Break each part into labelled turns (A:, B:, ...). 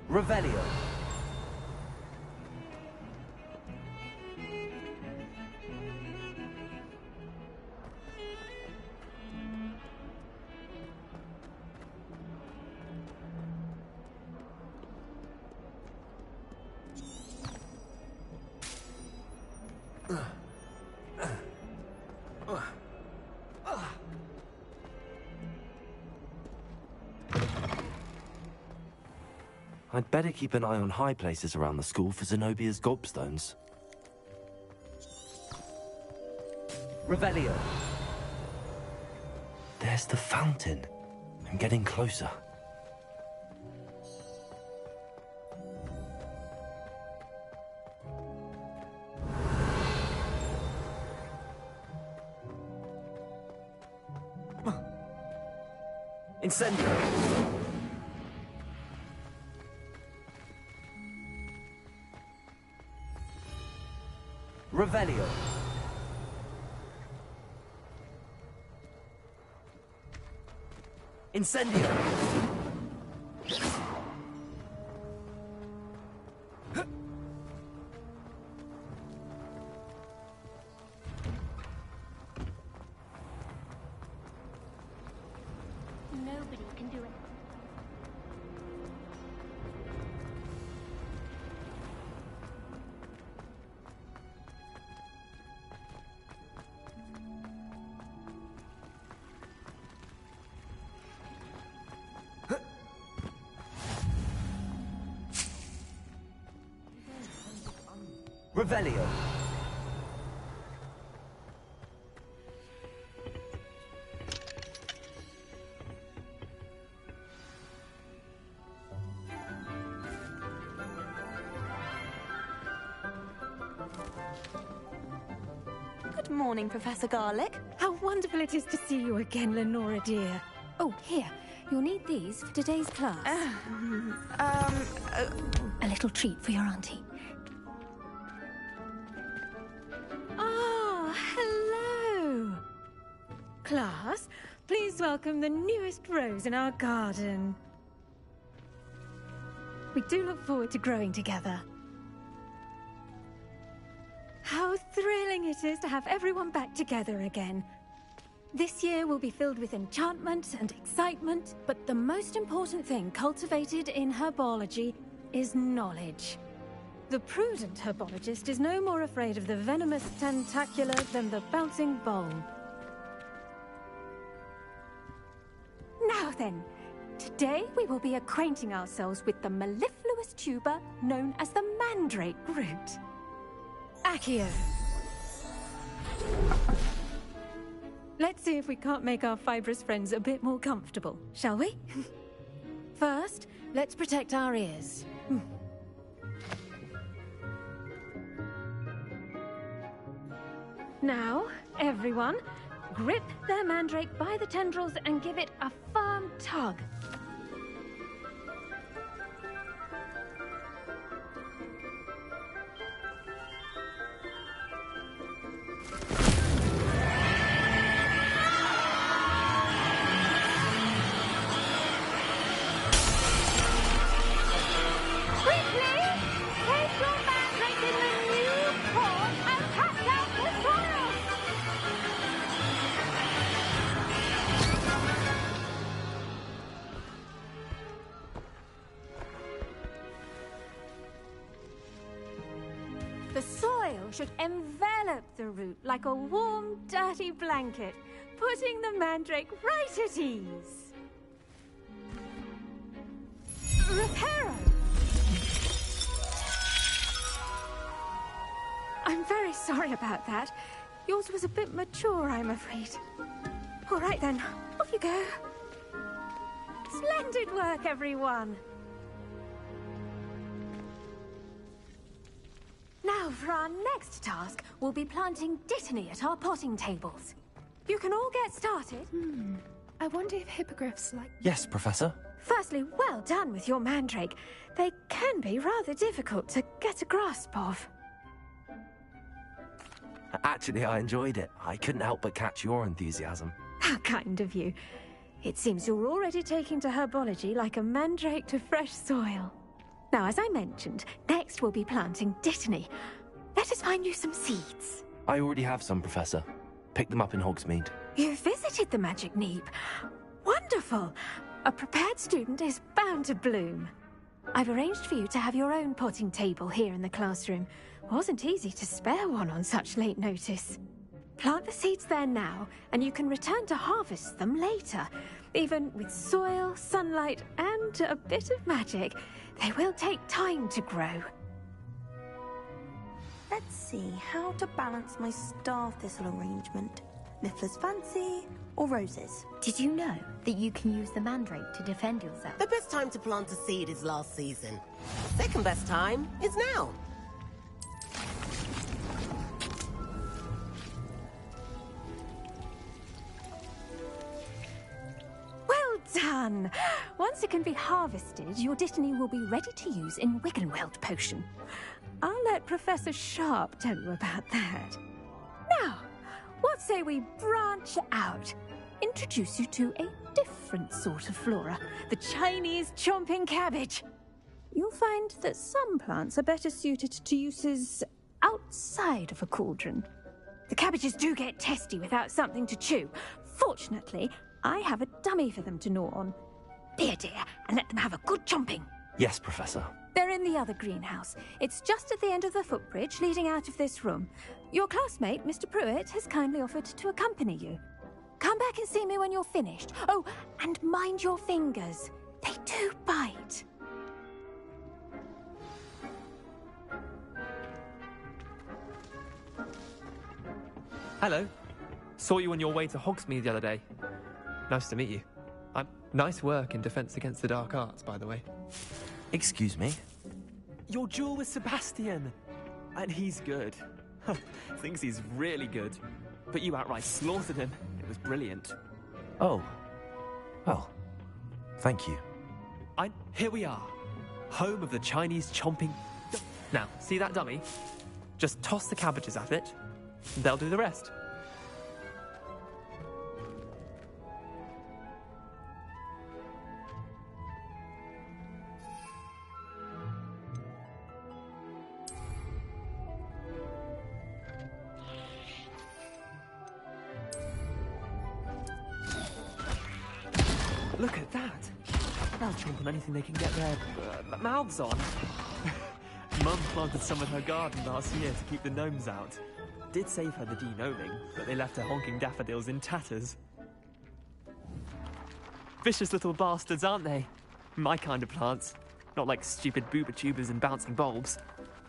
A: Revelio. I'd better keep an eye on high places around the school for Zenobia's gobstones. Revelio. There's the fountain. I'm getting closer. Incendio. Revelio. Incendio.
B: Nobody can do it. Revelio.
C: Good morning, Professor Garlick.
D: How wonderful it is to see you again, Lenora dear. Oh, here. You'll need these for today's class. A little treat for your auntie. Ah, hello. Class, please welcome the newest rose in our garden. We do look forward to growing together. How thrilling it is to have everyone back together again. This year will be filled with enchantment and excitement, but the most important thing cultivated in herbology is knowledge. The prudent herbologist is no more afraid of the venomous tentacula than the bouncing bowl. Now then, today we will be acquainting ourselves with the mellifluous tuber known as the mandrake root. Accio. Let's see if we can't make our fibrous friends a bit more comfortable, shall we? First, let's protect our ears. Now, everyone, grip their mandrake by the tendrils and give it a firm tug. The soil should envelop the root like a warm, dirty blanket, putting the mandrake right at ease. Reparo! I'm very sorry about that. Yours was a bit mature, I'm afraid. All right then, off you go. Splendid work, everyone. Now, for our next task, we'll be planting dittany at our potting tables. You can all get started.
E: I wonder if hippogriffs like...
A: Yes, Professor.
D: Firstly, well done with your mandrake. They can be rather difficult to get a grasp of.
A: Actually, I enjoyed it. I couldn't help but catch your enthusiasm.
D: How kind of you. It seems you're already taking to herbology like a mandrake to fresh soil. Now, as I mentioned, next we'll be planting Dittany. Let us find you some seeds.
A: I already have some, Professor. Picked them up in Hogsmeade.
D: You visited the Magic Neep. Wonderful! A prepared student is bound to bloom. I've arranged for you to have your own potting table here in the classroom. Wasn't easy to spare one on such late notice. Plant the seeds there now, and you can return to harvest them later. Even with soil, sunlight, and a bit of magic, they will take time to grow.
C: Let's see how to balance my star thistle arrangement. Miffler's fancy or roses?
B: Did you know that you can use the mandrake to defend yourself?
F: The best time to plant a seed is last season. The second best time is now.
D: Well done! Once it can be harvested, your Dittany will be ready to use in Wiggenweld potion. I'll let Professor Sharp tell you about that. Now, what say we branch out? Introduce you to a different sort of flora, the Chinese chomping cabbage. You'll find that some plants are better suited to uses outside of a cauldron. The cabbages do get testy without something to chew. Fortunately, I have a dummy for them to gnaw on. Dear, and let them have a good chomping.
A: Yes, Professor.
D: They're in the other greenhouse. It's just at the end of the footbridge leading out of this room. Your classmate, Mr. Pruitt, has kindly offered to accompany you. Come back and see me when you're finished. Oh, and mind your fingers. They do bite.
G: Hello. Saw you on your way to Hogsmeade the other day. Nice to meet you. Nice work in Defense Against the Dark Arts, by the way.
A: Excuse me?
G: Your duel with Sebastian! And he's good. Thinks he's really good. But you outright slaughtered him. It was brilliant.
A: Oh. Well, thank you.
G: Here we are. Home of the Chinese chomping... Now, see that dummy? Just toss the cabbages at it. They'll do the rest. Look at that! They'll chomp on anything they can get their mouths on. Mum planted some in her garden last year to keep the gnomes out. Did save her the de-gnoming, but they left her honking daffodils in tatters. Vicious little bastards, aren't they? My kind of plants. Not like stupid booba tubers and bouncing bulbs.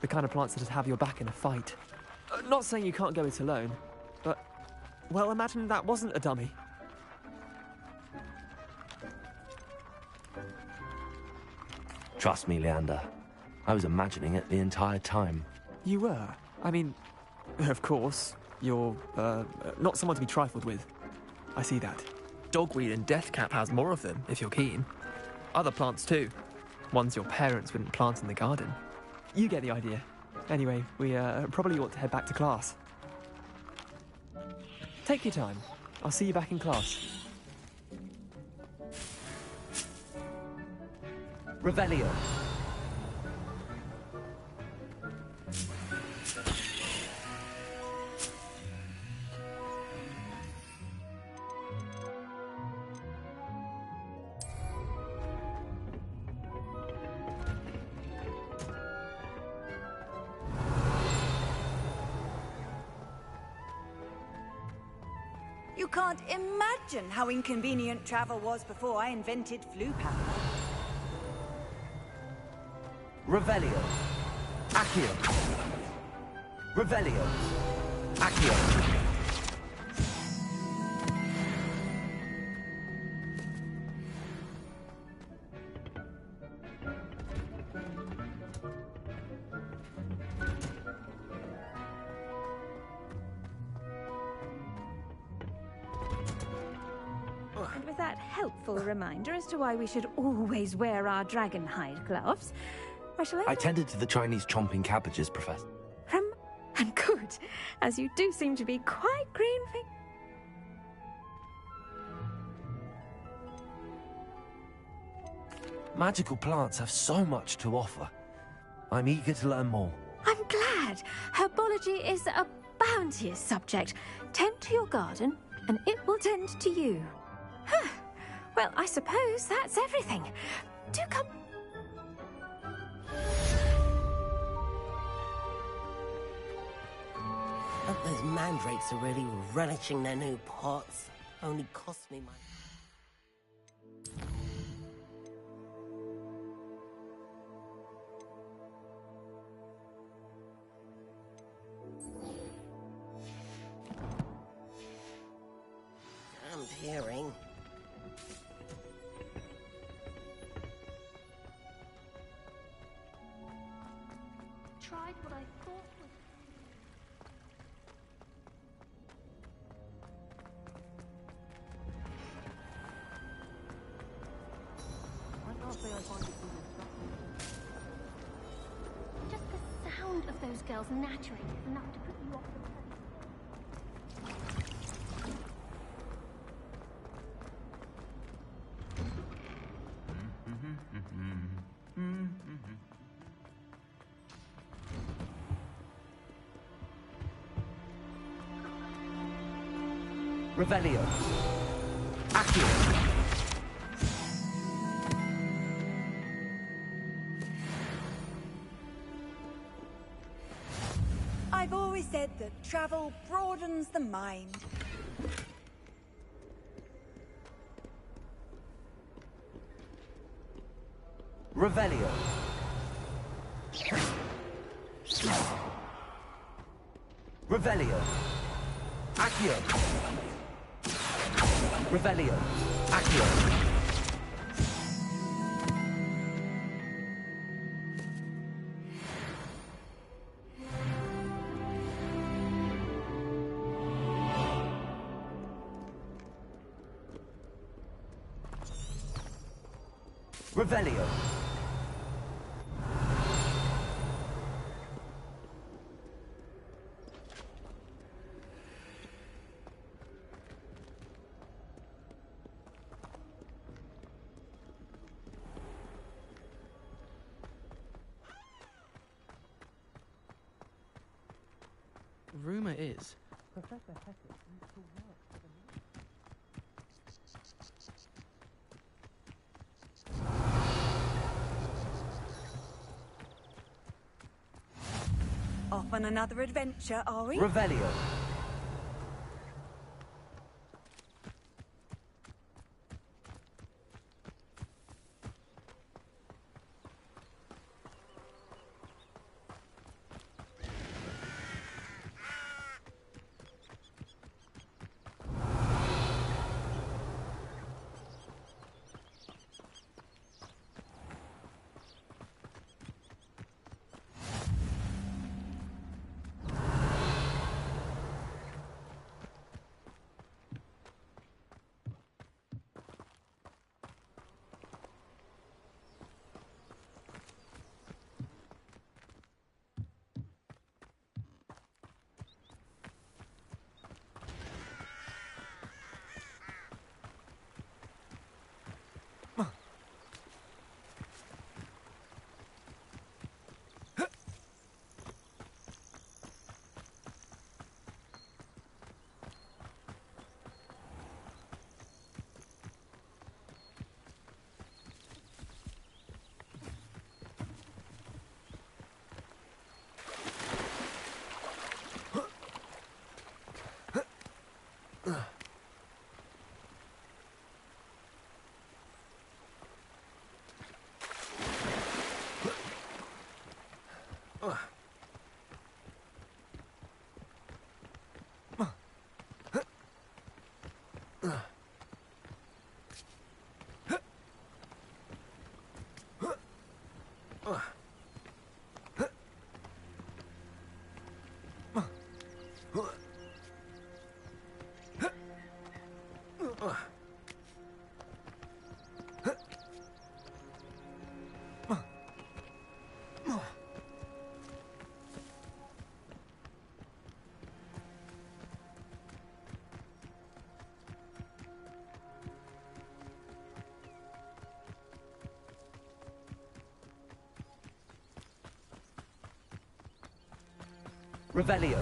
G: The kind of plants that'd have your back in a fight. Not saying you can't go it alone, but... Well, imagine that wasn't a dummy.
A: Trust me, Leander. I was imagining it the entire time.
G: You were? I mean, of course, you're, not someone to be trifled with. I see that. Dogweed and deathcap has more of them, if you're keen. Other plants too. Ones your parents wouldn't plant in the garden. You get the idea. Anyway, we, probably ought to head back to class. Take your time. I'll see you back in class.
B: Revelio.
C: You can't imagine how inconvenient travel was before I invented flu powder.
B: Revelio. Accio. Revelio. Accio.
D: And with that helpful reminder as to why we should always wear our dragon hide gloves,
A: I tended to the Chinese chomping cabbages, Professor.
D: And good, as you do seem to be quite green.
A: Magical plants have so much to offer. I'm eager to learn more.
D: I'm glad. Herbology is a bounteous subject. Tend to your garden, and it will tend to you. Huh. Well, I suppose that's everything. Do come.
F: Hope those mandrakes are really relishing their new pots. Only cost me my... Damned hearing.
B: Tried what I thought was... Just the sound of those girls nattering is enough to put you off the place.
A: Revelio. Accio.
H: I've always said that travel broadens the mind.
A: Revelio. Revelio. Accio. Revelio. Accio. Revelio.
G: Rumor is...
H: Off on another adventure, are we?
A: Revelio.
I: Revelio.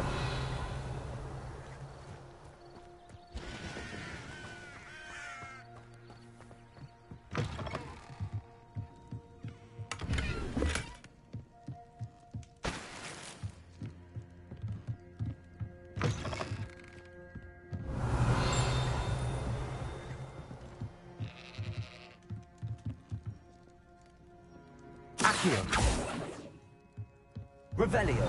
I: Accio. Revelio.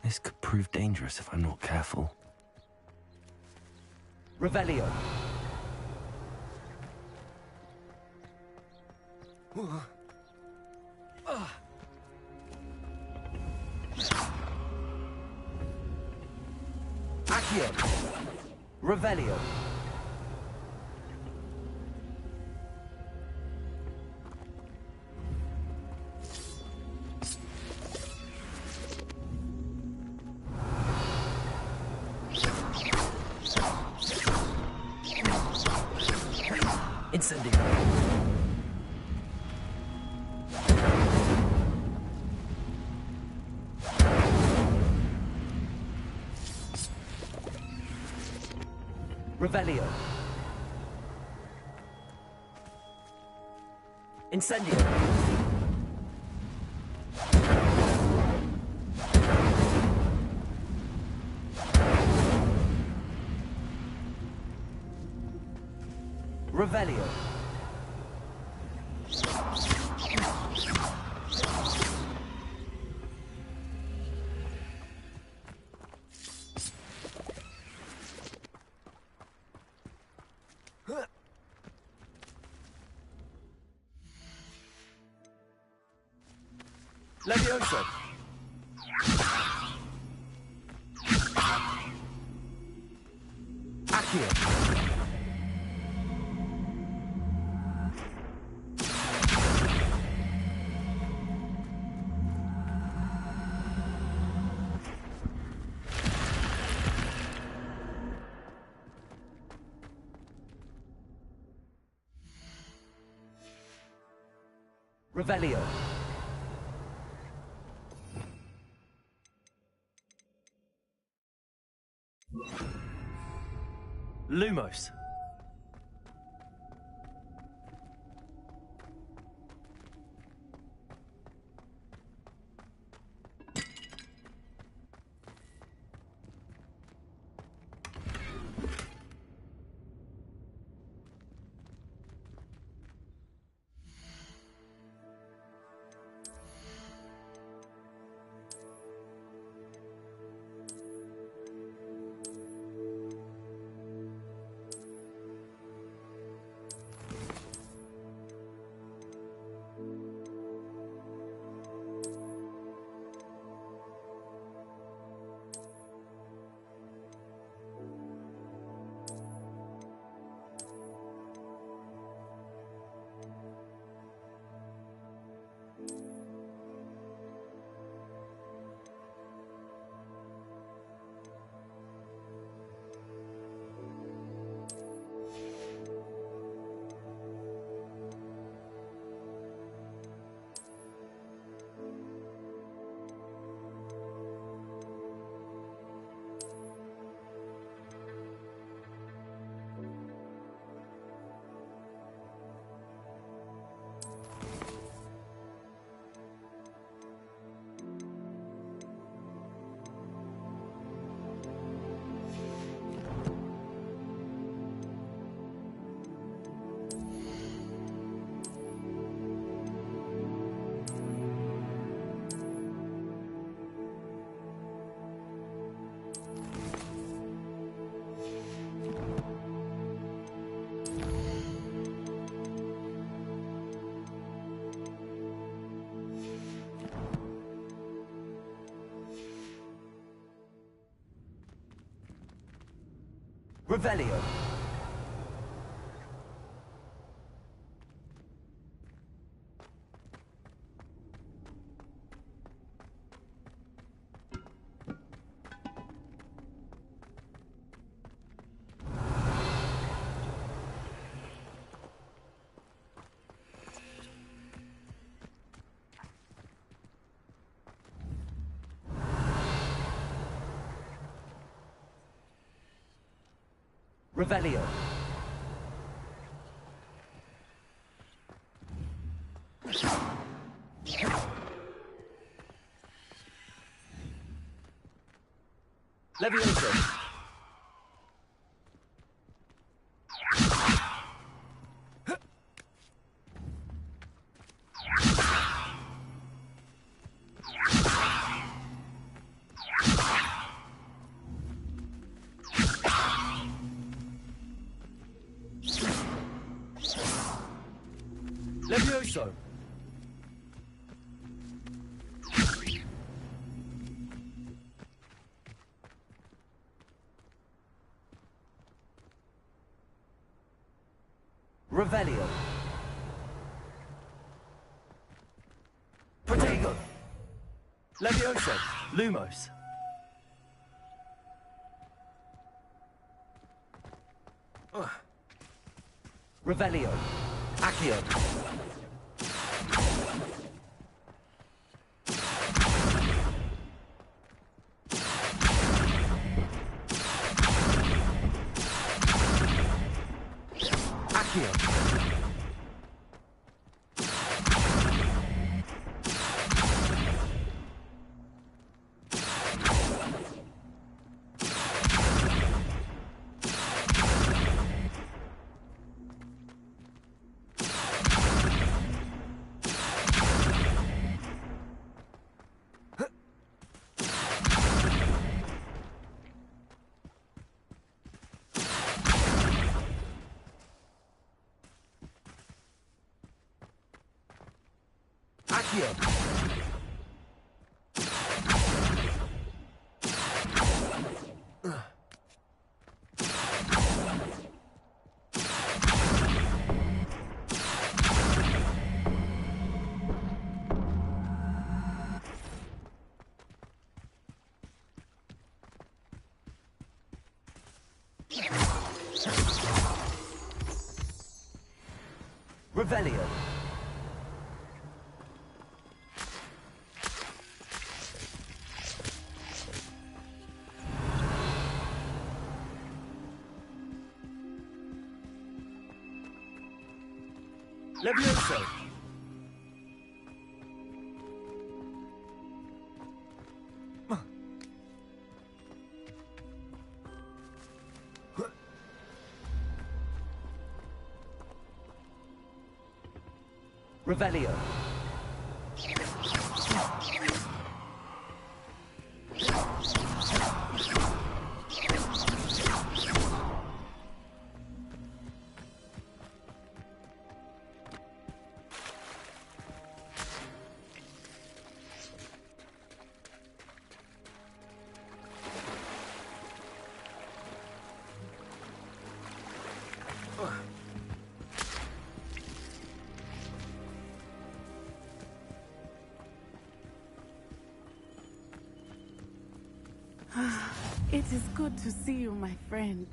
A: This could prove dangerous if I'm not careful.
I: Revelio. Accio. Revelio.
F: Incendio.
I: Revelio. Incendio. Revelio. Levioso. Accio. Revelio. Lumos. Revelio. Revelio. Levioso. Levioso. Revelio. Protego. Levioso. Lumos. Revelio. Accio. Accio. Revelio. Levioso. Revelio.
J: It is good to see you, my friend.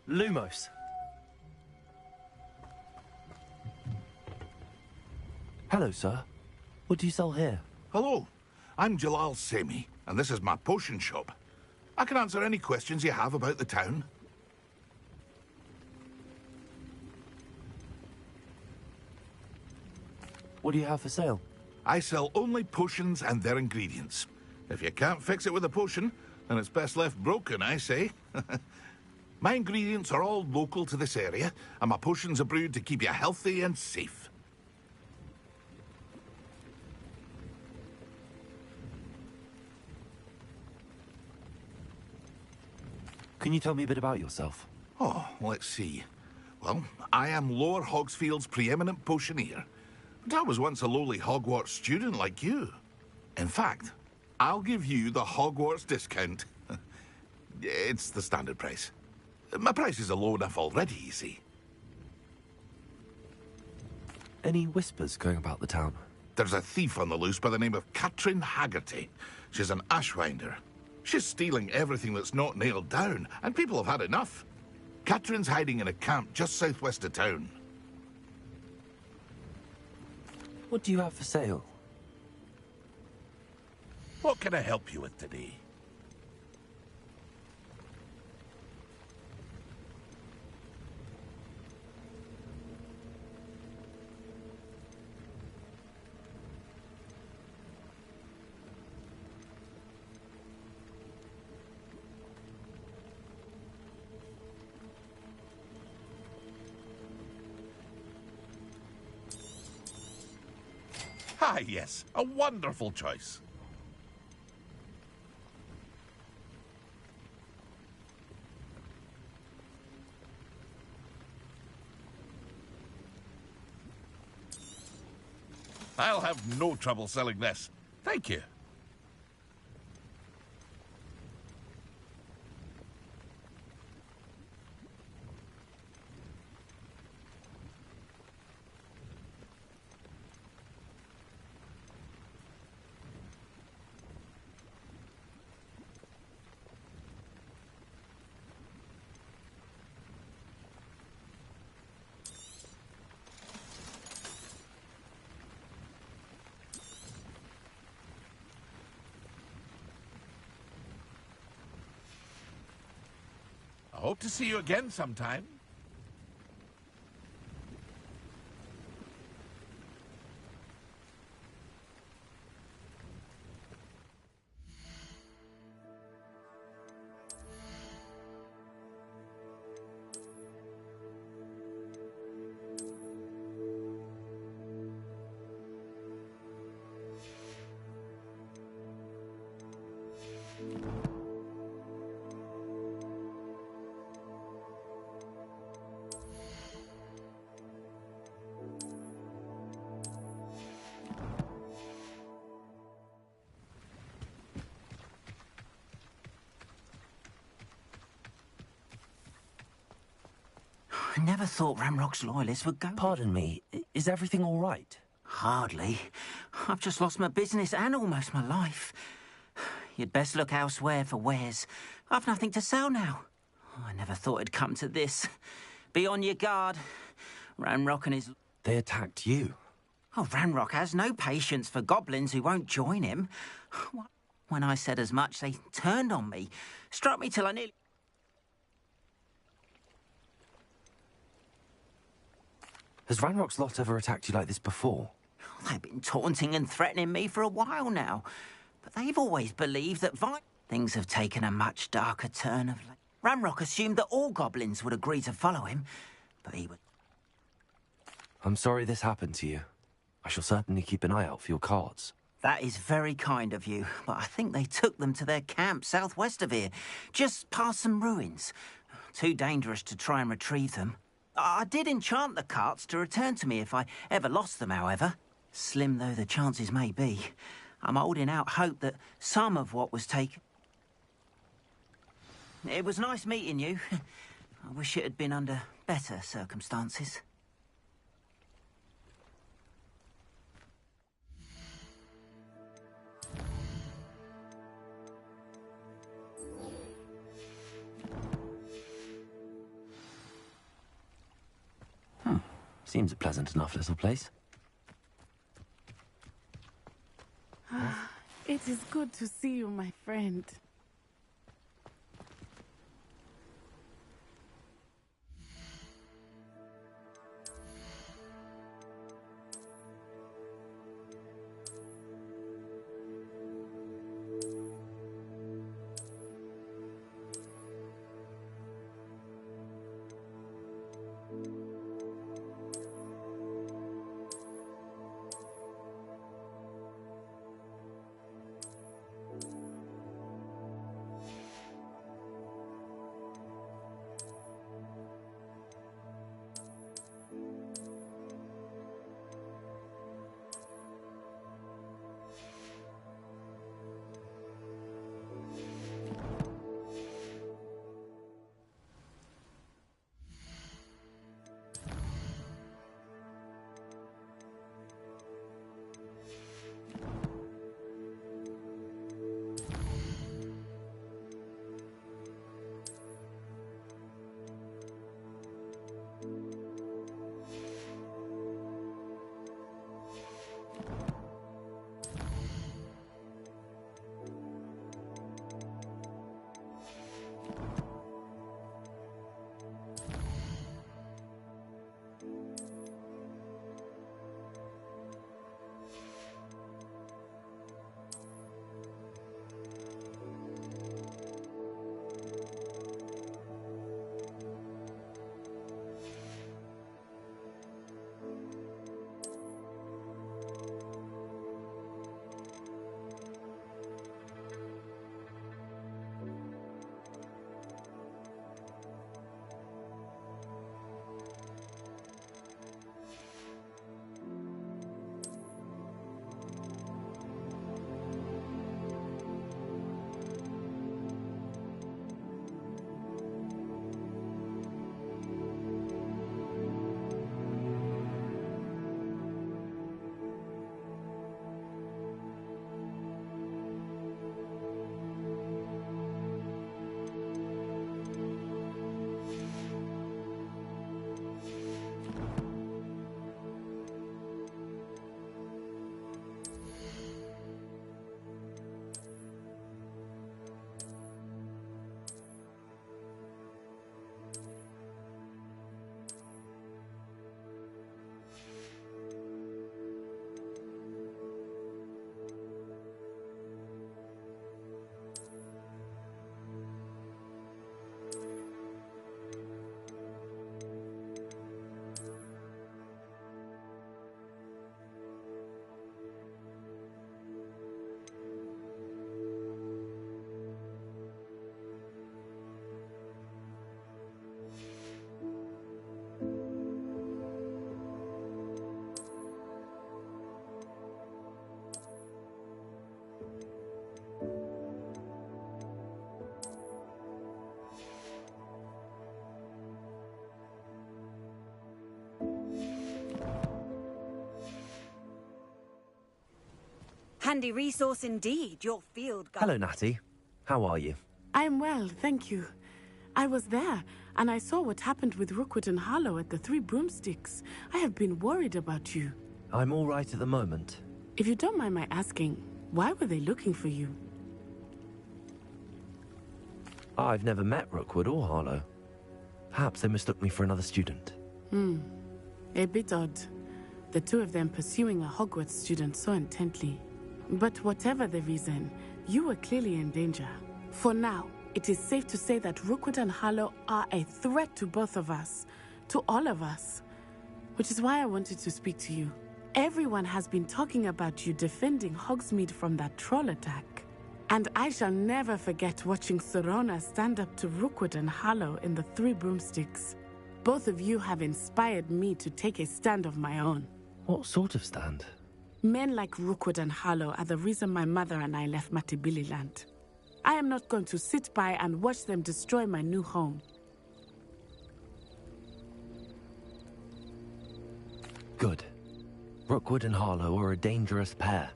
I: Lumos.
A: Hello, sir. What do you sell here?
K: Hello, I'm Jalal Semi, and this is my potion shop. I can answer any questions you have about the town.
A: What do you have for sale?
K: I sell only potions and their ingredients. If you can't fix it with a potion, then it's best left broken, I say. My ingredients are all local to this area, and my potions are brewed to keep you healthy and safe.
A: Can you tell me a bit about yourself?
K: Oh, let's see. Well, I am Lower Hogsfield's preeminent potioneer. And I was once a lowly Hogwarts student like you. In fact, I'll give you the Hogwarts discount. It's the standard price. My prices are low enough already, you see.
A: Any whispers going about the town?
K: There's a thief on the loose by the name of Katrin Haggerty. She's an ashwinder. She's stealing everything that's not nailed down, and people have had enough. Katrin's hiding in a camp just southwest of town.
A: What do you have for sale?
K: What can I help you with today? Ah, yes. A wonderful choice. I'll have no trouble selling this. Thank you. I hope to see you again sometime.
L: I never thought Ramrock's loyalists would go...
A: Pardon me, is everything all right?
L: Hardly. I've just lost my business and almost my life. You'd best look elsewhere for wares. I've nothing to sell now. I never thought it'd come to this. Be on your guard. Ramrock and his...
A: They attacked you?
L: Oh, Ramrock has no patience for goblins who won't join him. When I said as much, they turned on me. Struck me till I nearly...
A: Has Ranrock's lot ever attacked you like this before?
L: They've been taunting and threatening me for a while now. But they've always believed that things have taken a much darker turn of late. Ramrock assumed that all goblins would agree to follow him, but he would...
A: I'm sorry this happened to you. I shall certainly keep an eye out for your cards.
L: That is very kind of you, but I think they took them to their camp southwest of here, just past some ruins. Too dangerous to try and retrieve them. I did enchant the carts to return to me if I ever lost them, however. Slim though the chances may be, I'm holding out hope that some of what was taken... It was nice meeting you. I wish it had been under better circumstances.
A: Seems a pleasant enough little place.
J: It is good to see you, my friend.
H: handy resource indeed, your field guide.
A: Hello, Natty. How are you?
J: I'm well, thank you. I was there, and I saw what happened with Rookwood and Harlow at the Three Broomsticks. I have been worried about you.
A: I'm all right at the moment.
J: If you don't mind my asking, why were they looking for you?
A: I've never met Rookwood or Harlow. Perhaps they mistook me for another student.
J: A bit odd. The two of them pursuing a Hogwarts student so intently. But whatever the reason, you were clearly in danger. For now, it is safe to say that Rookwood and Harlow are a threat to both of us. To all of us. Which is why I wanted to speak to you. Everyone has been talking about you defending Hogsmeade from that troll attack. And I shall never forget watching Serona stand up to Rookwood and Harlow in the Three Broomsticks. Both of you have inspired me to take a stand of my own.
A: What sort of stand?
J: Men like Rookwood and Harlow are the reason my mother and I left Matabeleland. I am not going to sit by and watch them destroy my new home.
A: Good. Rookwood and Harlow are a dangerous pair.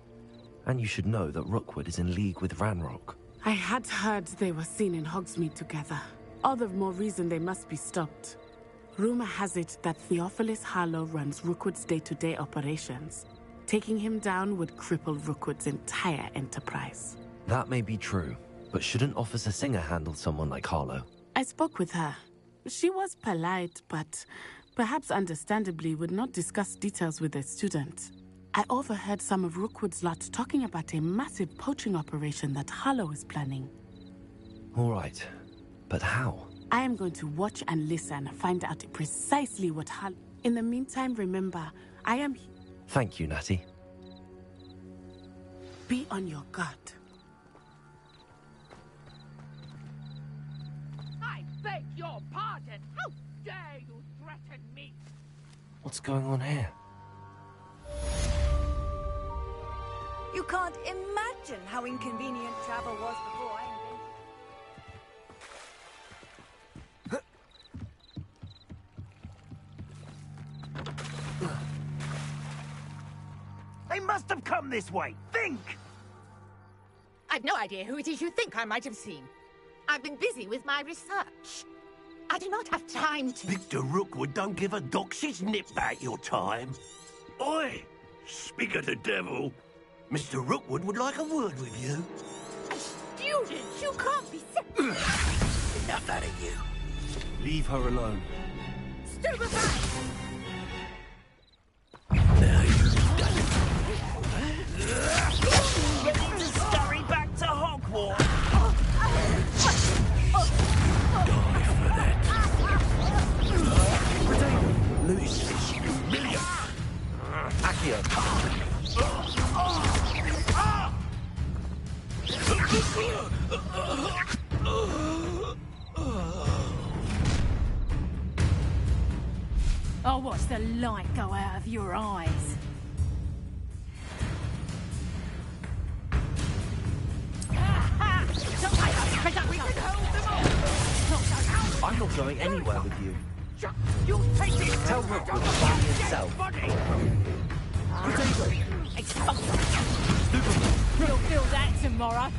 A: And you should know that Rookwood is in league with Ranrock.
J: I had heard they were seen in Hogsmeade together. All the more reason they must be stopped. Rumor has it that Theophilus Harlow runs Rookwood's day-to-day operations. Taking him down would cripple Rookwood's entire enterprise.
A: That may be true, but shouldn't Officer Singer handle someone like Harlow?
J: I spoke with her. She was polite, but perhaps understandably would not discuss details with a student. I overheard some of Rookwood's lot talking about a massive poaching operation that Harlow is planning.
A: All right, but how?
J: I am going to watch and listen, find out precisely what Harlow... In the meantime, remember, I am...
A: Thank you, Natty.
J: Be on your guard.
M: I beg your pardon! How dare you threaten me?
A: What's going on here?
H: You can't imagine how inconvenient travel was before I invented.
I: They must have come this way. Think!
M: I've no idea who it is you think I might have seen. I've been busy with my research. I do not have time to...
I: Victor Rookwood don't give a doxy's nip back your time. Oi! Speak of the devil. Mr. Rookwood would like a word with you.
M: A student? You can't be...
I: Enough out of you.
A: Leave her alone.
M: Stupefy!
I: Now you've done it. Ready to scurry back to Hogwarts. Die for that. Loose this humiliate.
A: Accio.
D: I'll watch the light go out of your eyes.
A: I'm not going anywhere with you.
M: You take it!
A: Tell Rookwood to find himself.
D: You'll feel that tomorrow.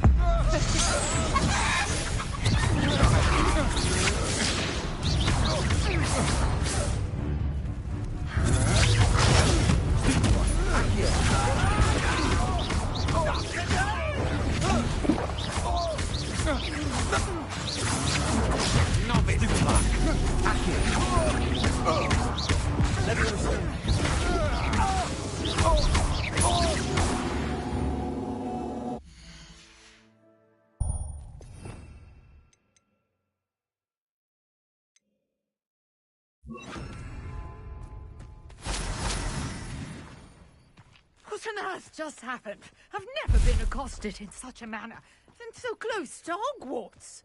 M: What on earth just happened? I've never been accosted in such a manner, and so close to Hogwarts.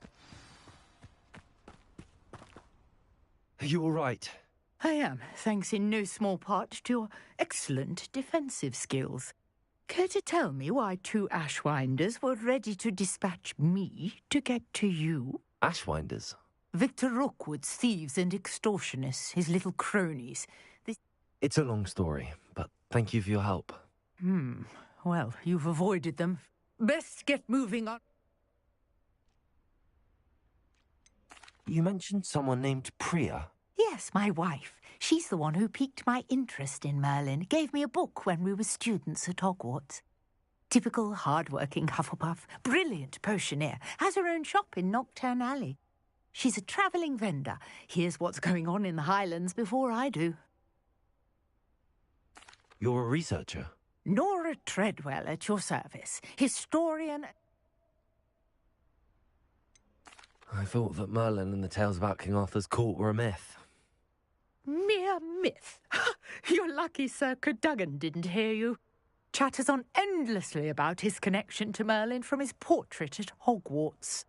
A: Are you all right?
M: I am, thanks in no small part to your excellent defensive skills. Care to tell me why two Ashwinders were ready to dispatch me to get to you?
A: Ashwinders?
M: Victor Rookwood's thieves and extortionists, his little cronies.
A: It's a long story, but thank you for your help.
M: Well, you've avoided them. Best get moving on.
A: You mentioned someone named Priya.
M: Yes, my wife. She's the one who piqued my interest in Merlin. Gave me a book when we were students at Hogwarts. Typical hard-working Hufflepuff, brilliant potioneer, has her own shop in Knockturn Alley. She's a travelling vendor. Hears what's going on in the Highlands before I do.
A: You're a researcher?
M: Nora Treadwell at your service. Historian.
A: I thought that Merlin and the tales about King Arthur's court were a myth.
M: Mere myth. You're lucky Sir Cadogan didn't hear you. Chatters on endlessly about his connection to Merlin from his portrait at Hogwarts.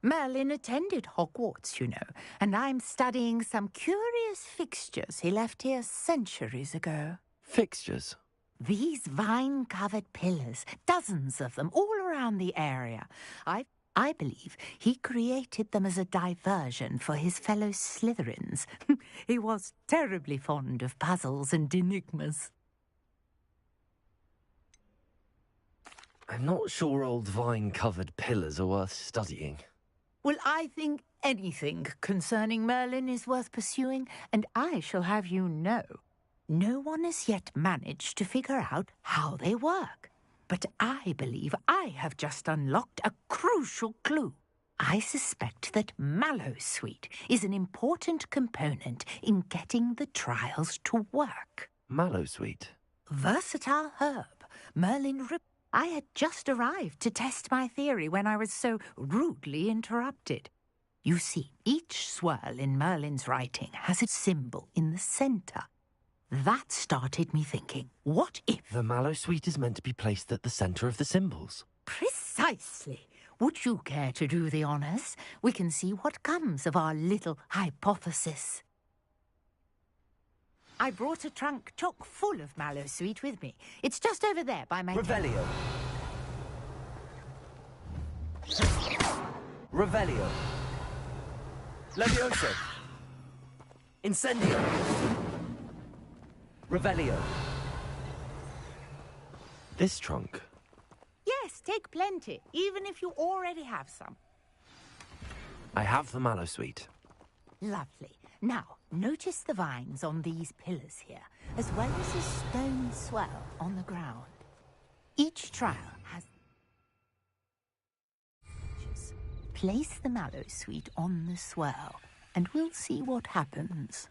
M: Merlin attended Hogwarts, you know, and I'm studying some curious fixtures he left here centuries ago.
A: Fixtures?
M: These vine-covered pillars, dozens of them, all around the area. I believe he created them as a diversion for his fellow Slytherins. He was terribly fond of puzzles and enigmas.
A: I'm not sure old vine-covered pillars are worth studying.
M: Well, I think anything concerning Merlin is worth pursuing, and I shall have you know, no one has yet managed to figure out how they work. But I believe I have just unlocked a crucial clue. I suspect that Mallowsweet is an important component in getting the trials to work.
A: Mallowsweet?
M: Versatile herb. Merlin I had just arrived to test my theory when I was so rudely interrupted. You see, each swirl in Merlin's writing has a symbol in the centre. That started me thinking, what if...
A: The Mallowsweet is meant to be placed at the centre of the symbols.
M: Precisely. Would you care to do the honours? We can see what comes of our little hypothesis. I brought a trunk chock full of Mallowsweet with me. It's just over there by my...
A: Revelio. Revelio. Levioso. Incendio. Revelio. This trunk?
M: Yes, take plenty, even if you already have some.
A: I have the Mallowsweet.
M: Lovely. Now, notice the vines on these pillars here, as well as a stone swell on the ground. Each trial has... Place the Mallowsweet on the swell, and we'll see what happens.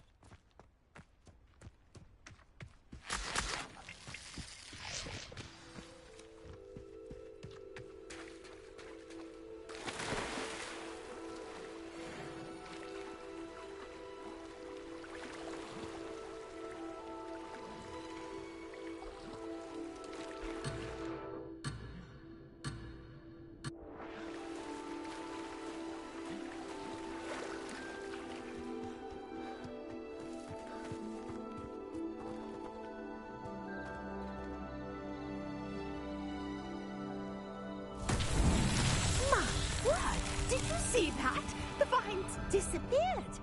M: Did you see that? The vines disappeared.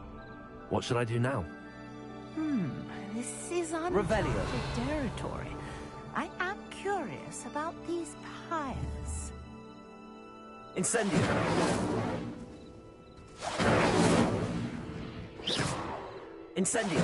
A: What should I do now?
M: This is uncharted territory. I am curious about these pyres.
A: Incendio. Incendio.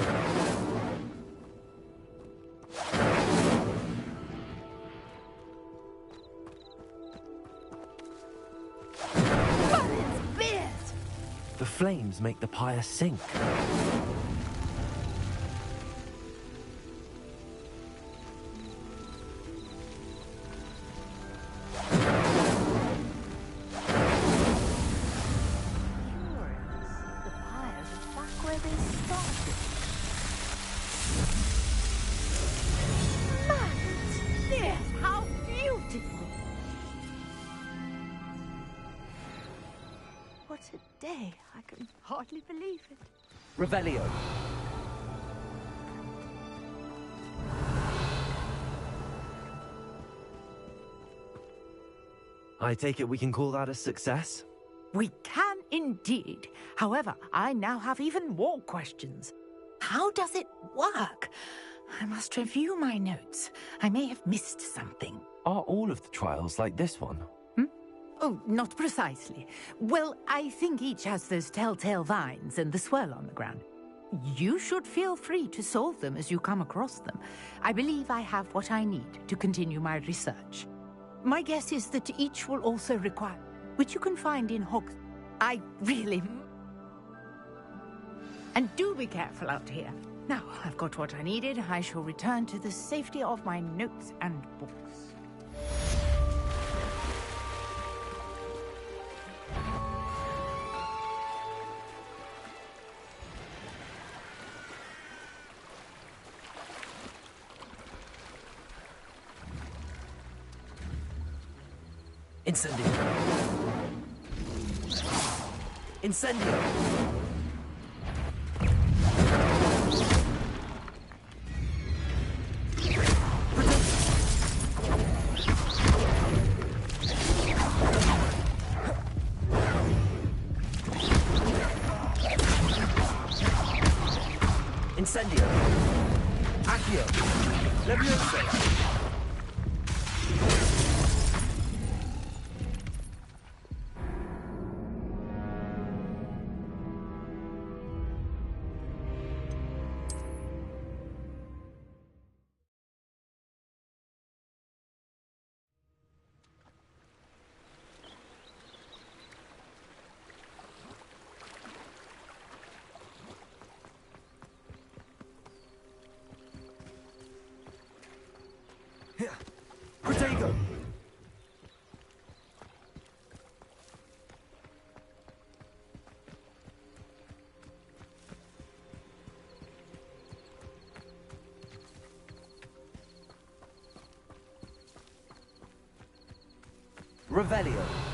A: The flames make the pyre sink.
M: What a day. I can hardly believe it.
A: Revelio. I take it we can call that a success?
M: We can indeed. However, I now have even more questions. How does it work? I must review my notes. I may have missed something.
A: Are all of the trials like this one?
M: Oh, not precisely. Well, I think each has those telltale vines and the swirl on the ground. You should feel free to solve them as you come across them. I believe I have what I need to continue my research. My guess is that each will also require, which you can find in Hogwarts. I really... And do be careful out here. Now, I've got what I needed. I shall return to the safety of my notes and books.
A: Incendio! Incendio! Incendio! Accio! Leviosa! Protego! Revelio.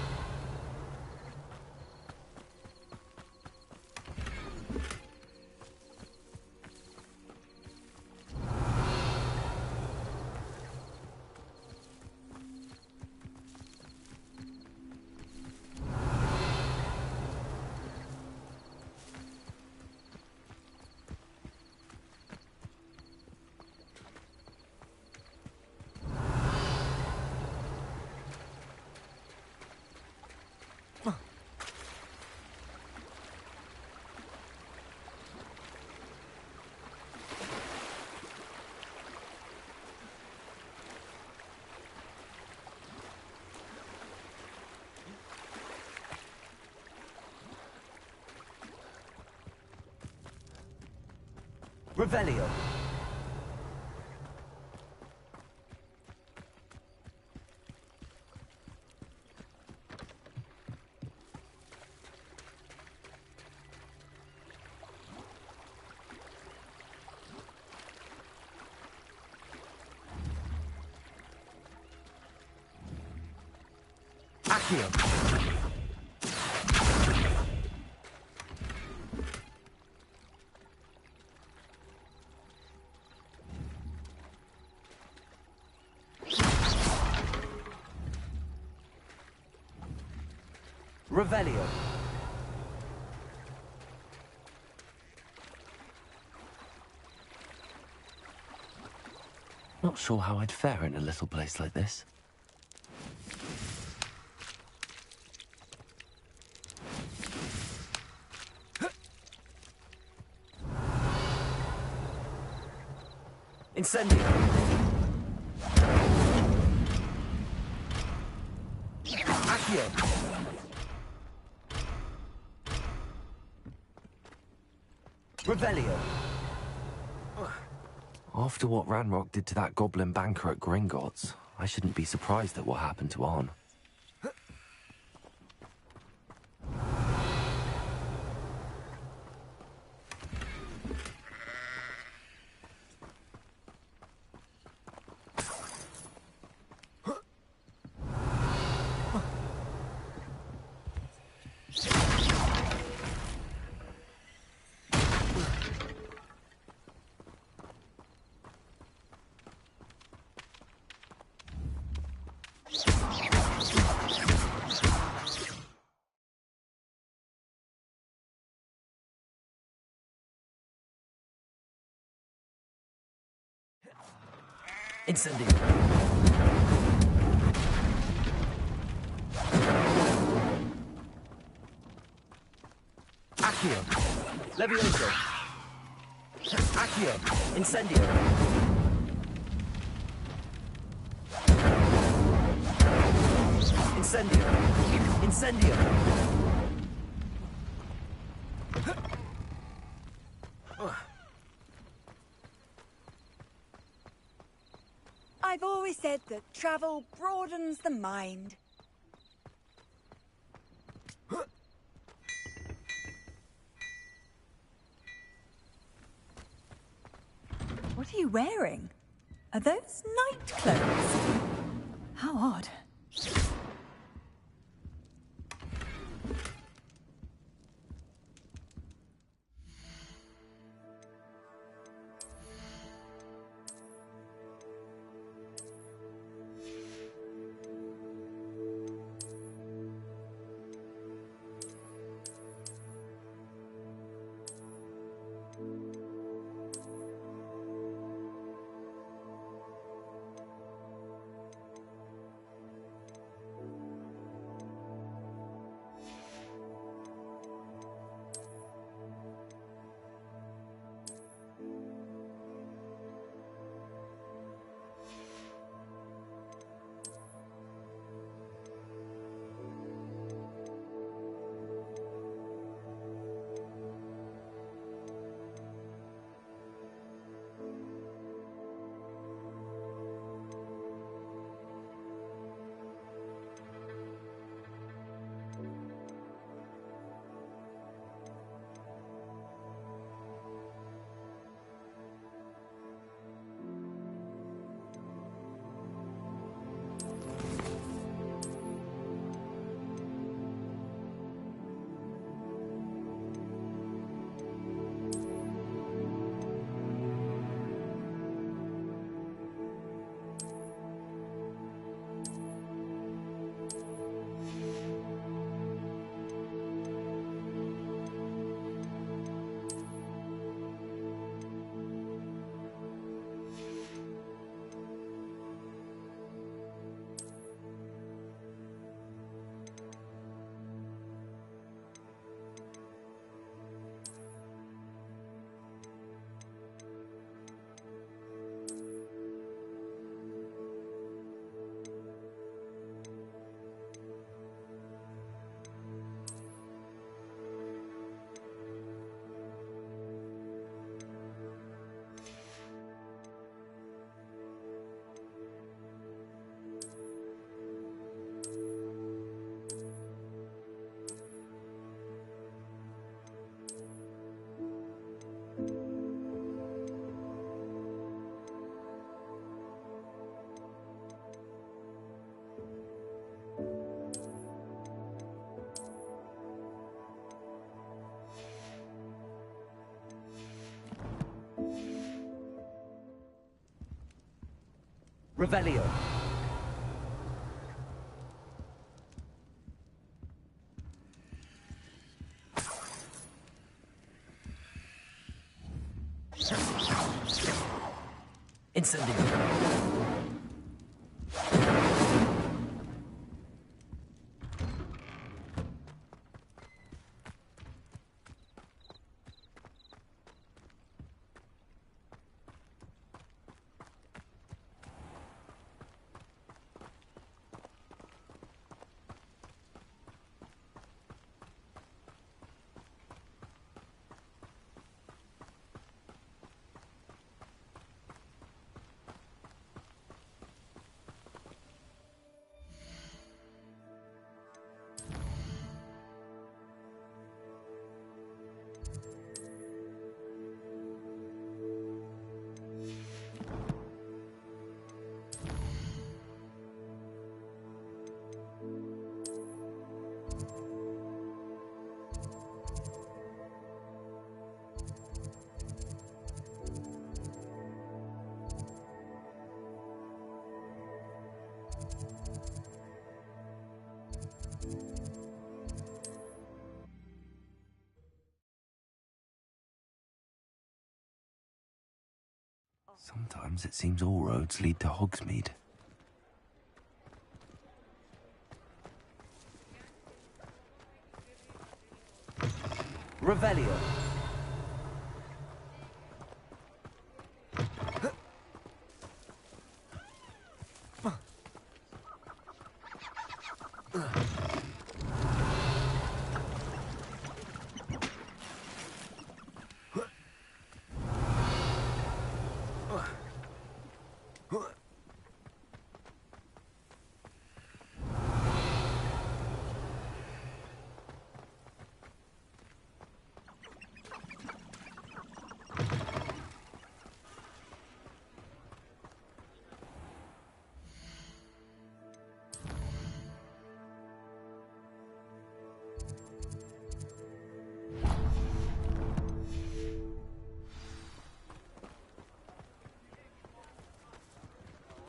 A: Revelio. Accio. Revelio. Not sure how I'd fare in a little place like this. Incendio. Accio. Revelio. After what Ranrock did to that goblin banker at Gringotts, I shouldn't be surprised at what happened to Arn. Incendio. Accio. Levioso. Accio. Incendio. Incendio. Incendio.
H: I've always said that travel broadens the mind. What are you wearing? Are those night clothes? How odd.
A: Revelio. Incendio. Sometimes it seems all roads lead to Hogsmeade. Revelio.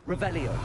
A: Revelio.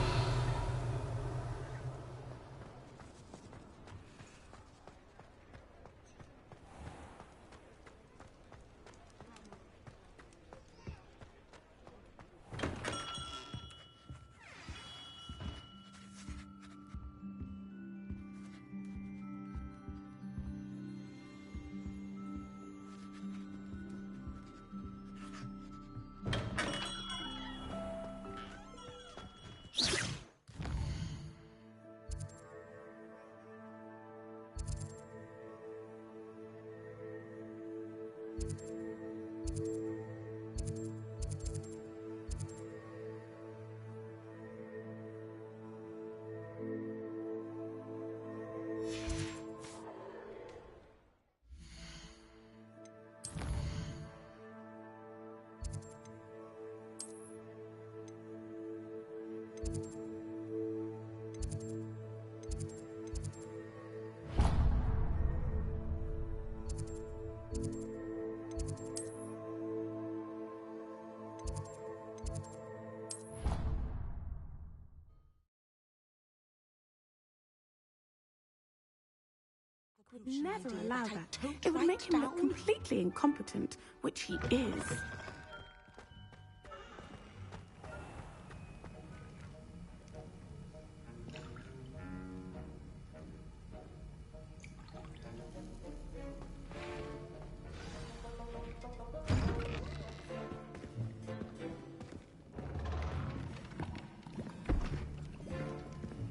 J: Would never allow that. It would make him look completely incompetent, which he is.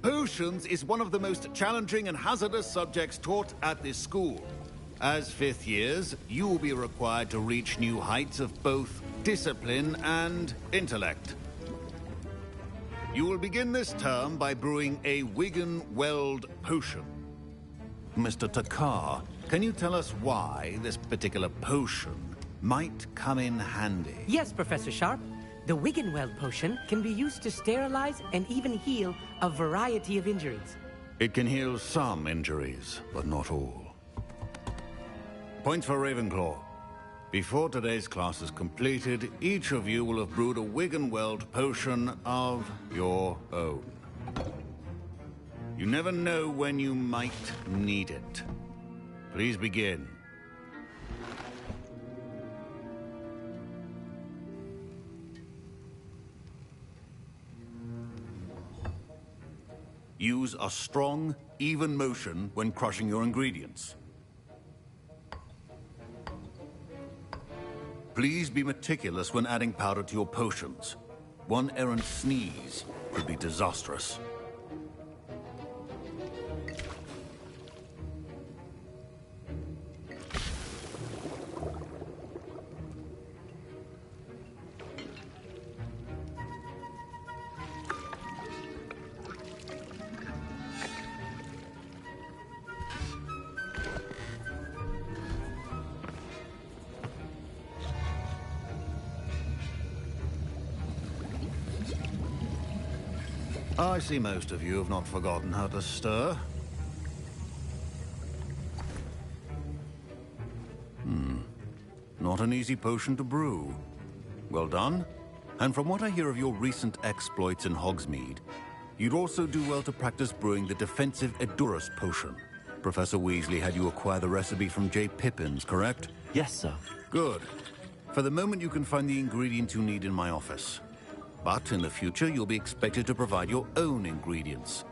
N: Potions is one of the most challenging and hazardous subjects taught at this school. As fifth years, you will be required to reach new heights of both discipline and intellect. You will begin this term by brewing a Wigan-Weld potion. Mr. Takar, can you tell us why this particular potion might come in handy?
O: Yes, Professor Sharp. The Wigan-Weld potion can be used to sterilize and even heal a variety of injuries.
N: It can heal some injuries, but not all. Points for Ravenclaw. Before today's class is completed, each of you will have brewed a Wigan-Weld potion of your own. You never know when you might need it. Please begin. Use a strong, even motion when crushing your ingredients. Please be meticulous when adding powder to your potions. One errant sneeze could be disastrous. I see most of you have not forgotten how to stir. Not an easy potion to brew. Well done. And from what I hear of your recent exploits in Hogsmeade, you'd also do well to practice brewing the defensive Edurus potion. Professor Weasley had you acquire the recipe from J. Pippins, correct?
A: Yes, sir.
N: Good. For the moment, you can find the ingredients you need in my office. But in the future, you'll be expected to provide your own ingredients.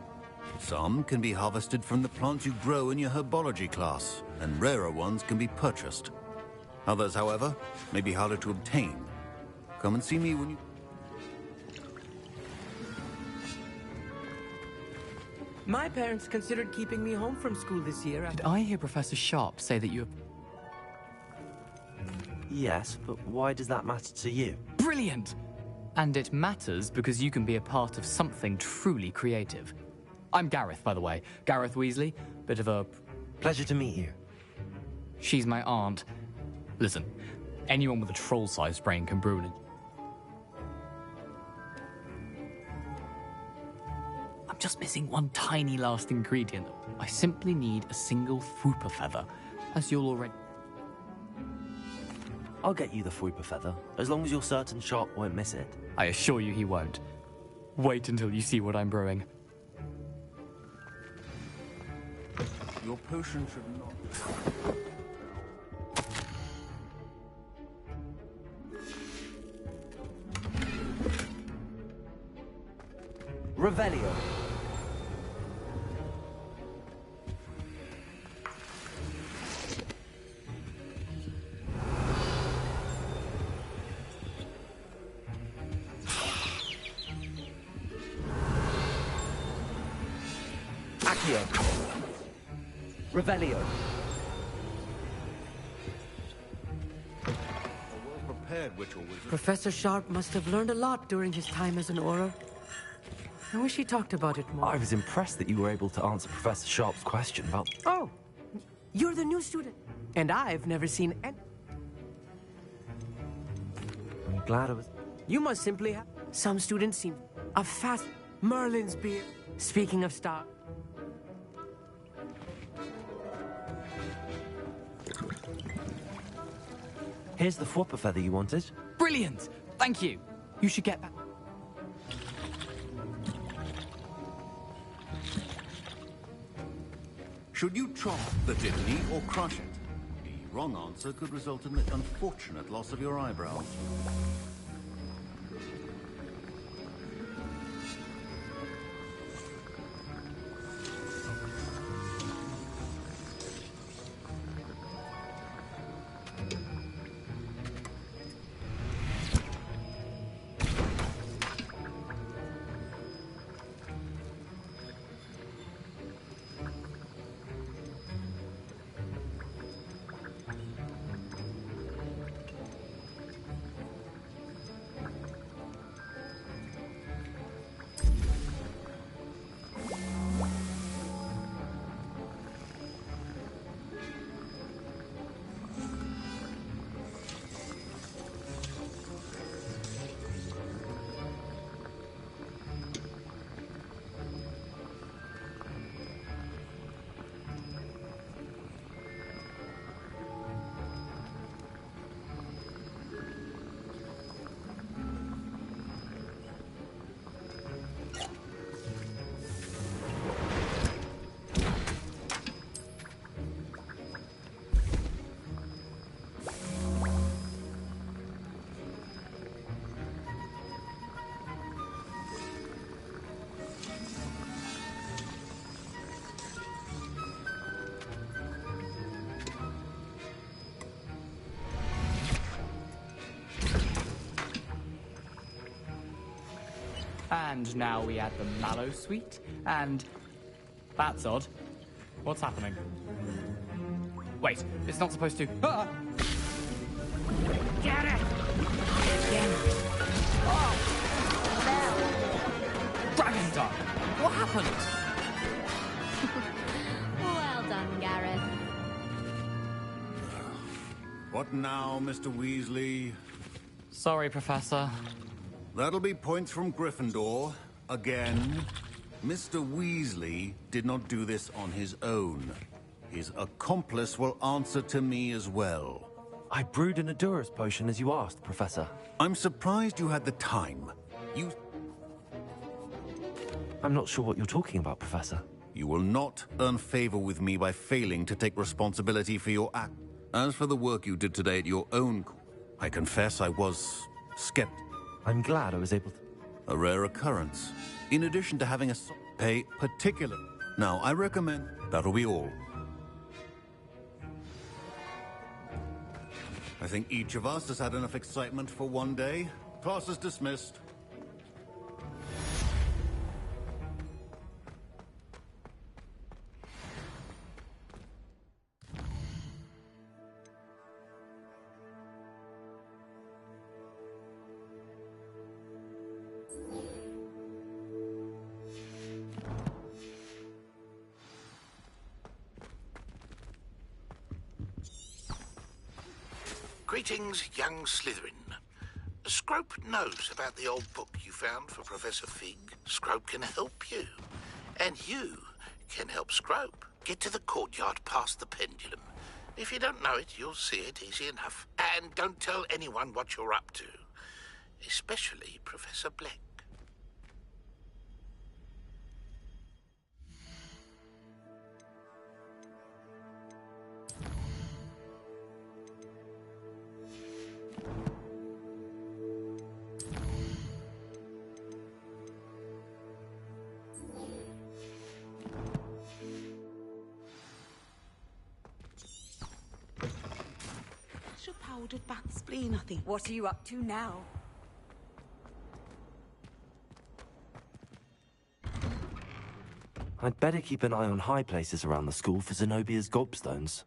N: Some can be harvested from the plants you grow in your herbology class. and rarer ones can be purchased. Others, however, may be harder to obtain. Come and see me when you...
O: My parents considered keeping me home from school this year.
P: Did I hear Professor Sharp say that you...
A: Yes, but why does that matter to you?
P: Brilliant! And it matters because you can be a part of something truly creative. I'm Gareth, by the way. Gareth Weasley. Bit of a...
A: Pleasure to meet you.
P: She's my aunt. Listen, anyone with a troll-sized brain can brew an... I'm just missing one tiny last ingredient. I simply need a single Fwooper feather, as you'll already...
A: I'll get you the Fwooper feather, as long as you're certain Sharp won't miss it.
P: I assure you he won't. Wait until you see what I'm brewing.
N: Your potion should not...
A: Revelio. Accio. Revelio.
N: Prepared witch-or wizard.
O: Professor Sharp must have learned a lot during his time as an Auror. I wish he talked about it more.
A: I was impressed that you were able to answer Professor Sharp's question about...
O: Oh, you're the new student. And I've never seen any...
A: I'm glad I was...
O: You must simply have... Some students seem... A fast... Merlin's beard. Speaking of star...
A: Here's the Fwooper feather you wanted.
P: Brilliant! Thank you. You should get that...
N: Should you chop the diddly or crush it? The wrong answer could result in the unfortunate loss of your eyebrow.
P: And now we add the mallow sweet, and... That's odd. What's happening? Wait, it's not supposed to... Ah!
B: Get it!
P: Oh! Dragon Dart! What happened?
B: Well done, Gareth.
N: What now, Mr. Weasley?
P: Sorry, Professor.
N: That'll be points from Gryffindor. Again. Mr. Weasley did not do this on his own. His accomplice will answer to me as well.
A: I brewed an Adurus potion as you asked, Professor.
N: I'm surprised you had the time.
A: I'm not sure what you're talking about, Professor.
N: You will not earn favor with me by failing to take responsibility for your act. As for the work you did today at your own... I confess I was skeptical.
A: I'm glad I was able to...
N: A rare occurrence. In addition to having a pay particular. Now, I recommend... That'll be all. I think each of us has had enough excitement for one day. Class is dismissed.
K: Greetings, young Slytherin. Scrope knows about the old book you found for Professor Fig. Scrope can help you. And you can help Scrope. Get to the courtyard past the pendulum. If you don't know it, you'll see it easy enough. And don't tell anyone what you're up to. Especially Professor Black.
Q: Powdered bat spleen, I think.
H: What are you up to now?
A: I'd better keep an eye on high places around the school for Zenobia's gobstones.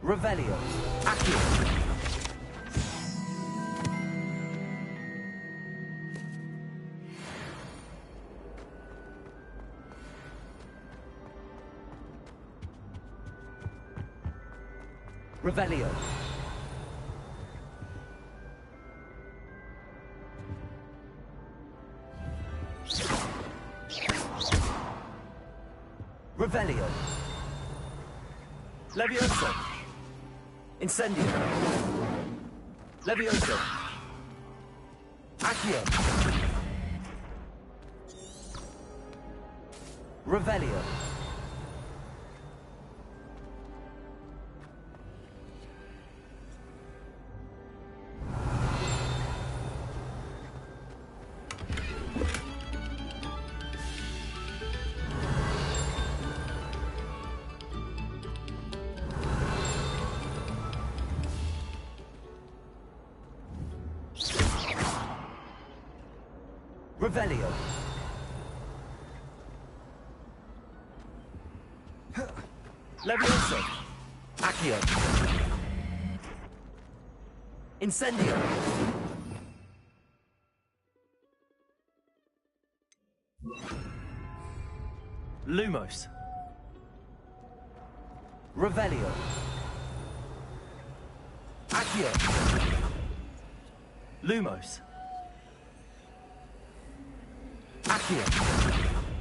A: Revelio. Accio. Revelio. Revelio. Levioso. Incendio. Levioso. Accio. Revelio. Revelio. Levioso. Accio. Incendio. Lumos. Revelio. Accio. Lumos. Accio.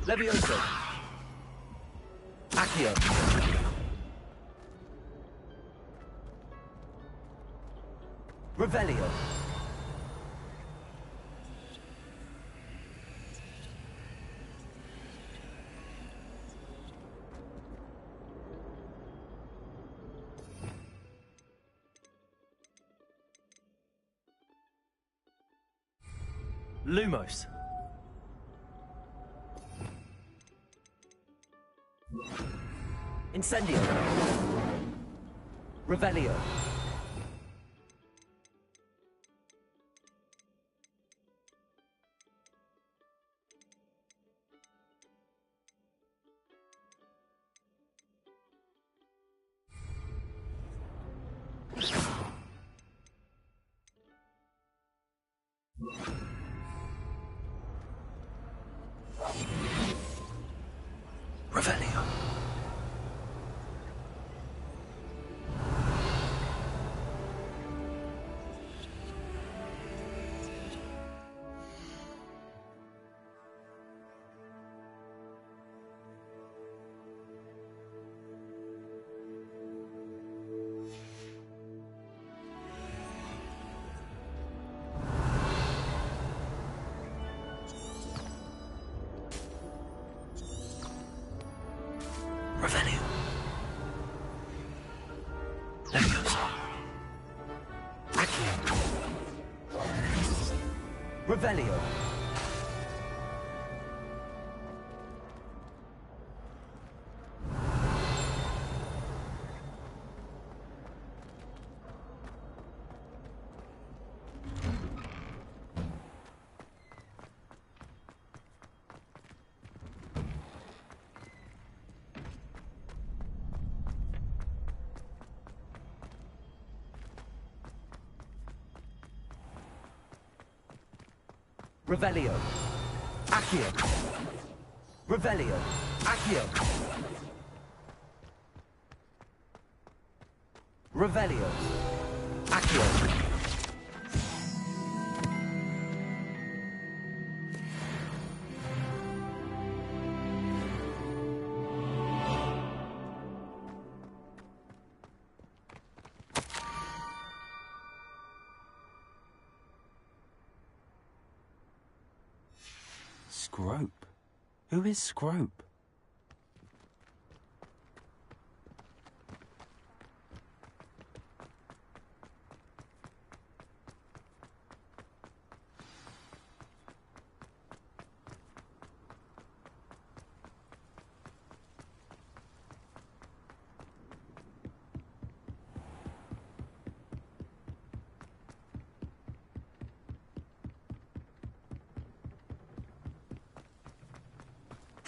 A: Levioso. Accio. Revelio. Lumos. Incendio. Revelio. Revelio. Revelio. Leviosa. Accio. Revelio. Revelio. Accio. Revelio. Accio. Revelio. Accio. Scrope? Who is Scrope?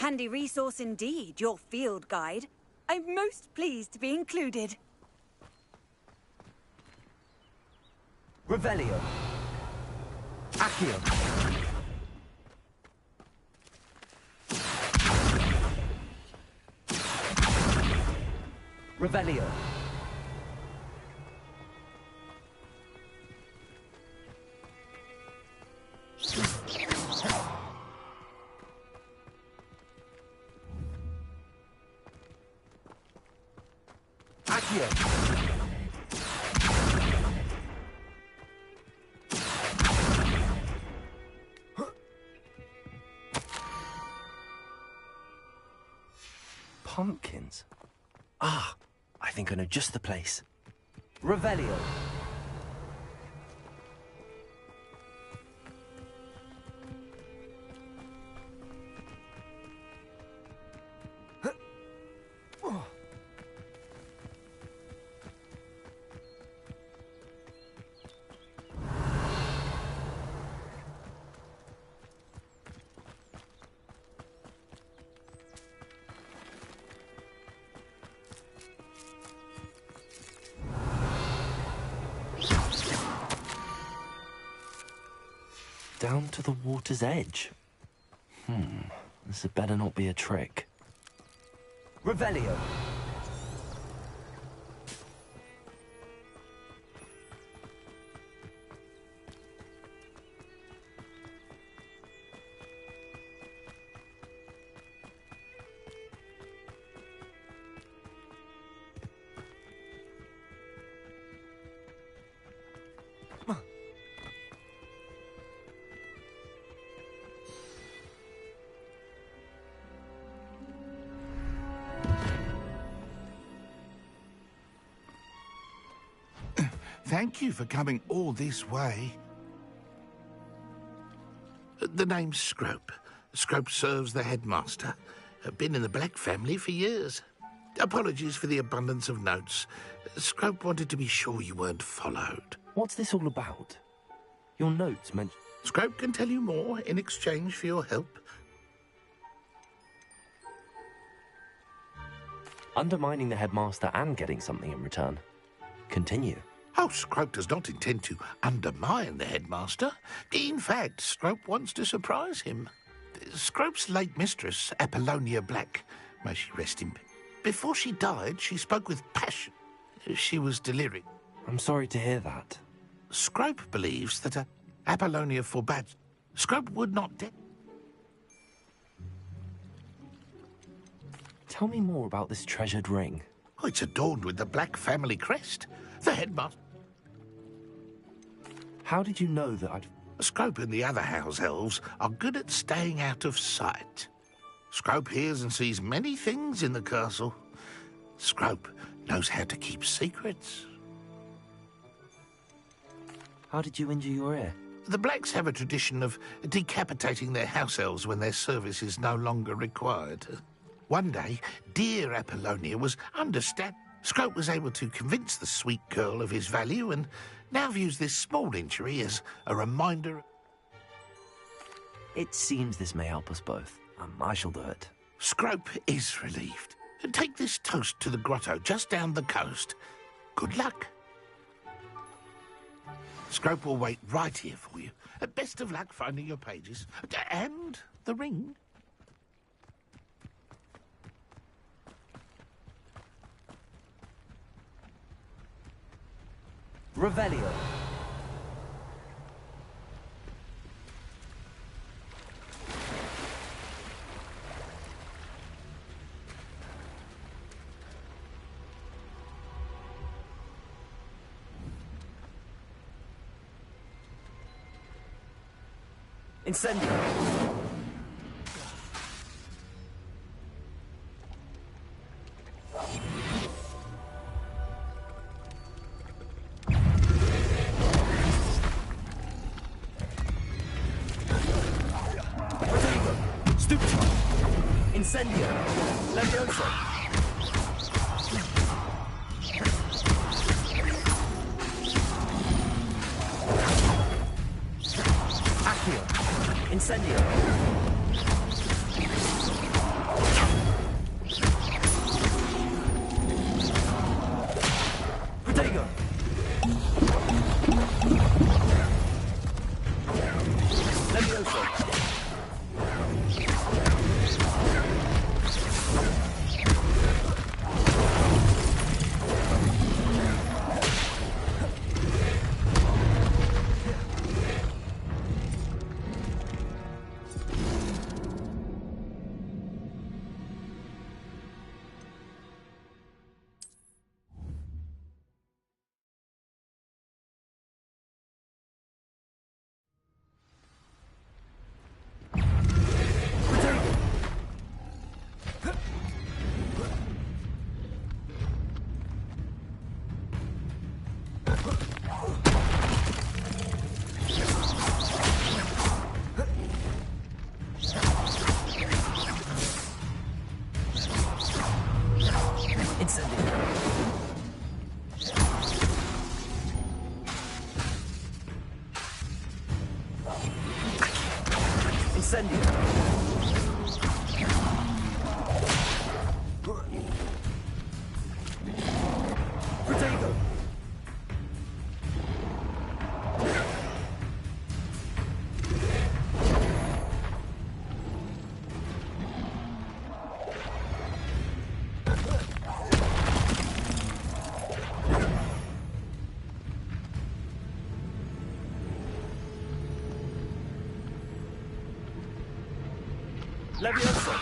H: Handy resource indeed, your field guide. I'm most pleased to be included.
A: Revelio. Accio. Revelio. Pumpkins? Ah, I think I know just the place. Revelio. Down to the water's edge. This had better not be a trick. Revelio.
K: Thank you for coming all this way. The name's Scrope. Scrope serves the headmaster. Been in the Black family for years. Apologies for the abundance of notes. Scrope wanted to be sure you weren't followed.
A: What's this all about? Your notes mention...
K: Scrope can tell you more in exchange for your help.
A: Undermining the headmaster and getting something in return. Continue.
K: Oh, Scrope does not intend to undermine the headmaster. In fact, Scrope wants to surprise him. Scrope's late mistress, Apollonia Black, may she rest in peace. Before she died, she spoke with passion. She was delirious.
A: I'm sorry to hear that.
K: Scrope believes that Apollonia forbade. Scrope would not
A: Tell me more about this treasured ring.
K: Oh, it's adorned with the Black family crest. The headmaster...
A: How did you know that I'd...
K: Scrope and the other house elves are good at staying out of sight. Scrope hears and sees many things in the castle. Scrope knows how to keep secrets.
A: How did you injure your ear?
K: The Blacks have a tradition of decapitating their house elves when their service is no longer required. One day, dear Apollonia was understaffed. Scrope was able to convince the sweet girl of his value and now views this small injury as a reminder.
A: It seems this may help us both. I shall do it.
K: Scrope is relieved. Take this toast to the grotto just down the coast. Good luck. Scrope will wait right here for you. Best of luck finding your pages. And the ring.
A: Revelio. Incendio. Stupefy. Incendio. Levioso. Accio. Incendio. Protego. Levioso. Incendio. Protego. Levioso.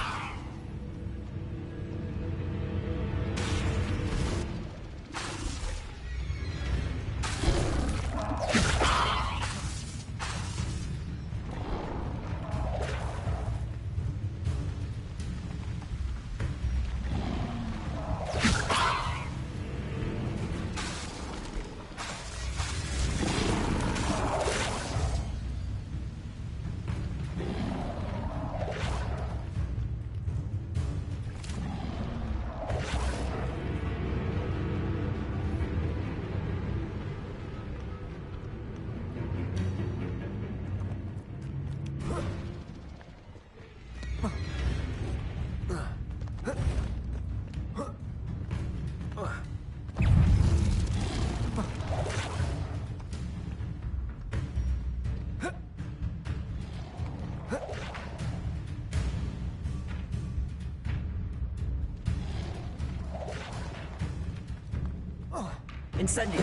A: Incendio.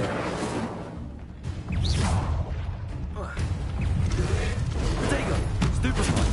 A: Protego. Stupefy.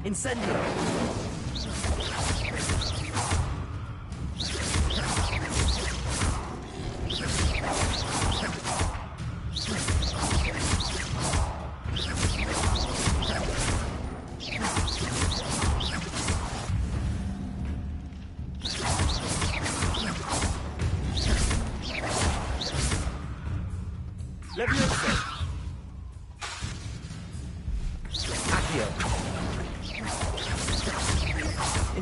A: Incendio!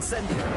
A: Incendio!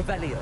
A: Revelio.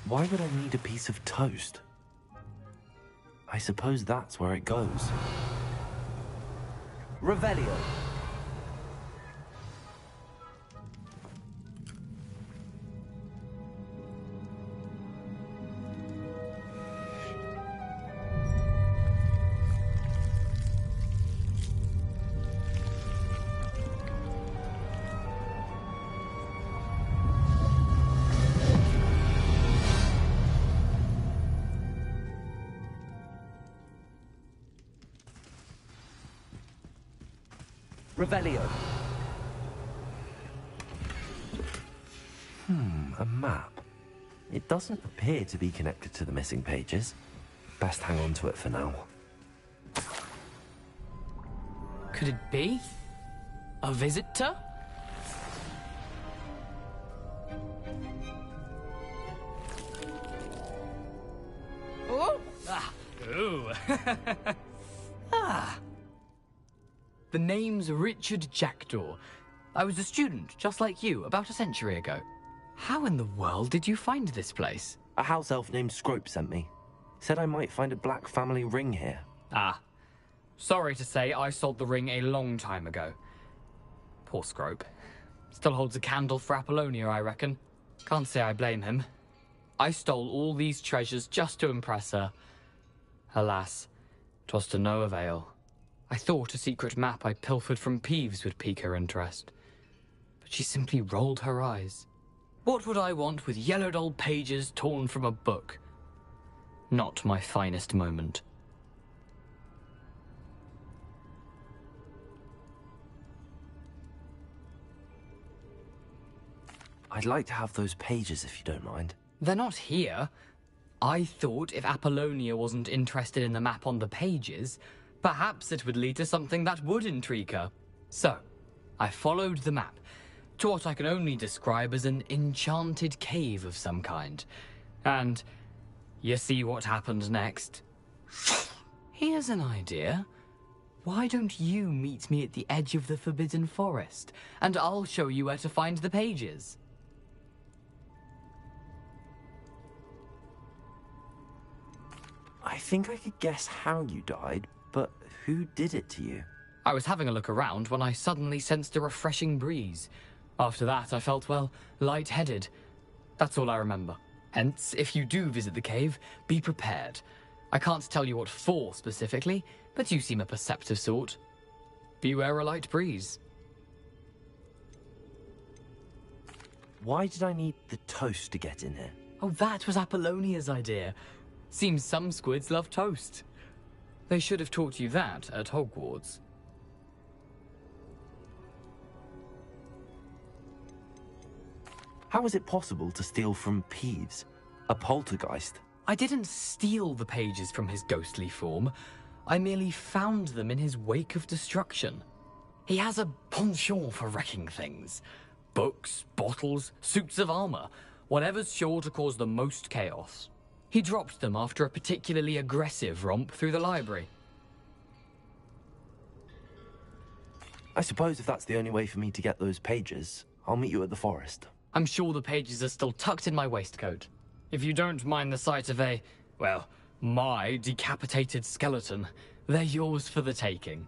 A: Why would I need a piece of toast? I suppose that's where it goes. Revelio. Revelio. A map. It doesn't appear to be connected to the missing pages. Best hang on to it for now.
P: Could it be? A visitor? Oh! Ah! Ooh! Ah! The name's Richard Jackdaw. I was a student, just like you, about a century ago. How in the world did you find this place?
A: A house elf named Scrope sent me. Said I might find a black family ring here.
P: Ah. Sorry to say, I sold the ring a long time ago. Poor Scrope. Still holds a candle for Apollonia, I reckon. Can't say I blame him. I stole all these treasures just to impress her. Alas, 'twas to no avail. I thought a secret map I pilfered from Peeves would pique her interest. But she simply rolled her eyes. What would I want with yellowed old pages torn from a book? Not my finest moment.
A: I'd like to have those pages if you don't mind.
P: They're not here. I thought if Apollonia wasn't interested in the map on the pages, perhaps it would lead to something that would intrigue her. So, I followed the map to what I can only describe as an enchanted cave of some kind. And you see what happened next? Here's an idea. Why don't you meet me at the edge of the Forbidden Forest, and I'll show you where to find the pages.
A: I think I could guess how you died, but who did it to you?
P: I was having a look around when I suddenly sensed a refreshing breeze. After that, I felt, well, lightheaded. That's all I remember. Hence, if you do visit the cave, be prepared. I can't tell you what for specifically, but you seem a perceptive sort. Beware a light breeze.
A: Why did I need the toast to get in here?
P: Oh, that was Apollonia's idea. Seems some squids love toast. They should have taught you that at Hogwarts.
A: How is it possible to steal from Peeves, a poltergeist?
P: I didn't steal the pages from his ghostly form. I merely found them in his wake of destruction. He has a penchant for wrecking things. Books, bottles, suits of armor, whatever's sure to cause the most chaos. He dropped them after a particularly aggressive romp through the library.
A: I suppose if that's the only way for me to get those pages, I'll meet you at the forest.
P: I'm sure the pages are still tucked in my waistcoat. If you don't mind the sight of a, well, my decapitated skeleton, they're yours for the taking.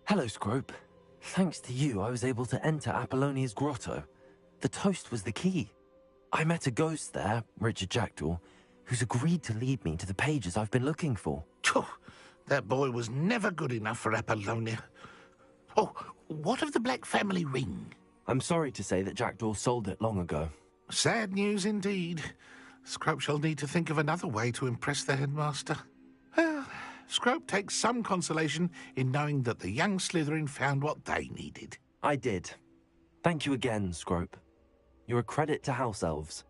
A: Hello, Scrope. Thanks to you, I was able to enter Apollonia's grotto. The toast was the key. I met a ghost there, Richard Jackdaw, who's agreed to lead me to the pages I've been looking for.
K: That boy was never good enough for Apollonia. Oh, what of the Black family ring?
A: I'm sorry to say that Jackdaw sold it long ago.
K: Sad news indeed. Scrope shall need to think of another way to impress the headmaster. Well, Scrope takes some consolation in knowing that the young Slytherin found what they needed.
A: I did. Thank you again, Scrope. You're a credit to House Elves.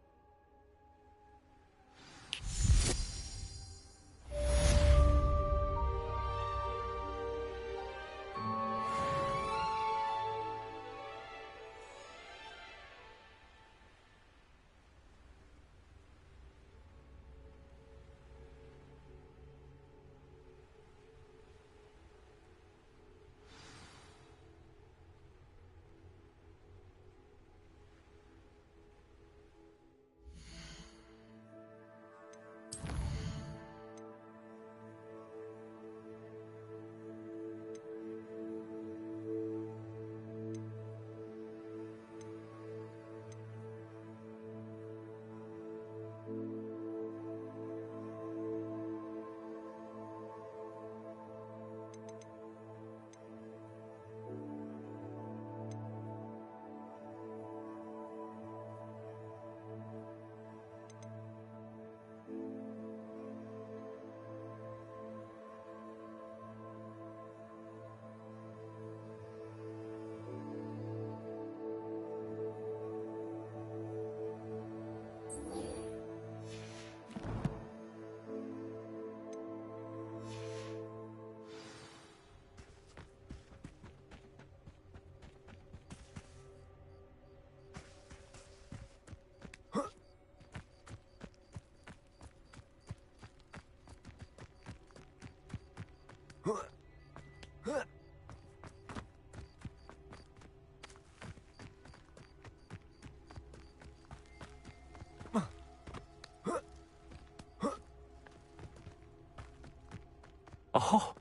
A: Oh,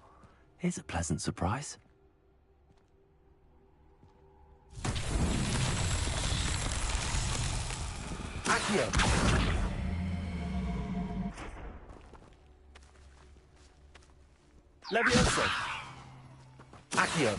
A: here's a pleasant surprise.
K: Accio!
A: Levioso! Accio!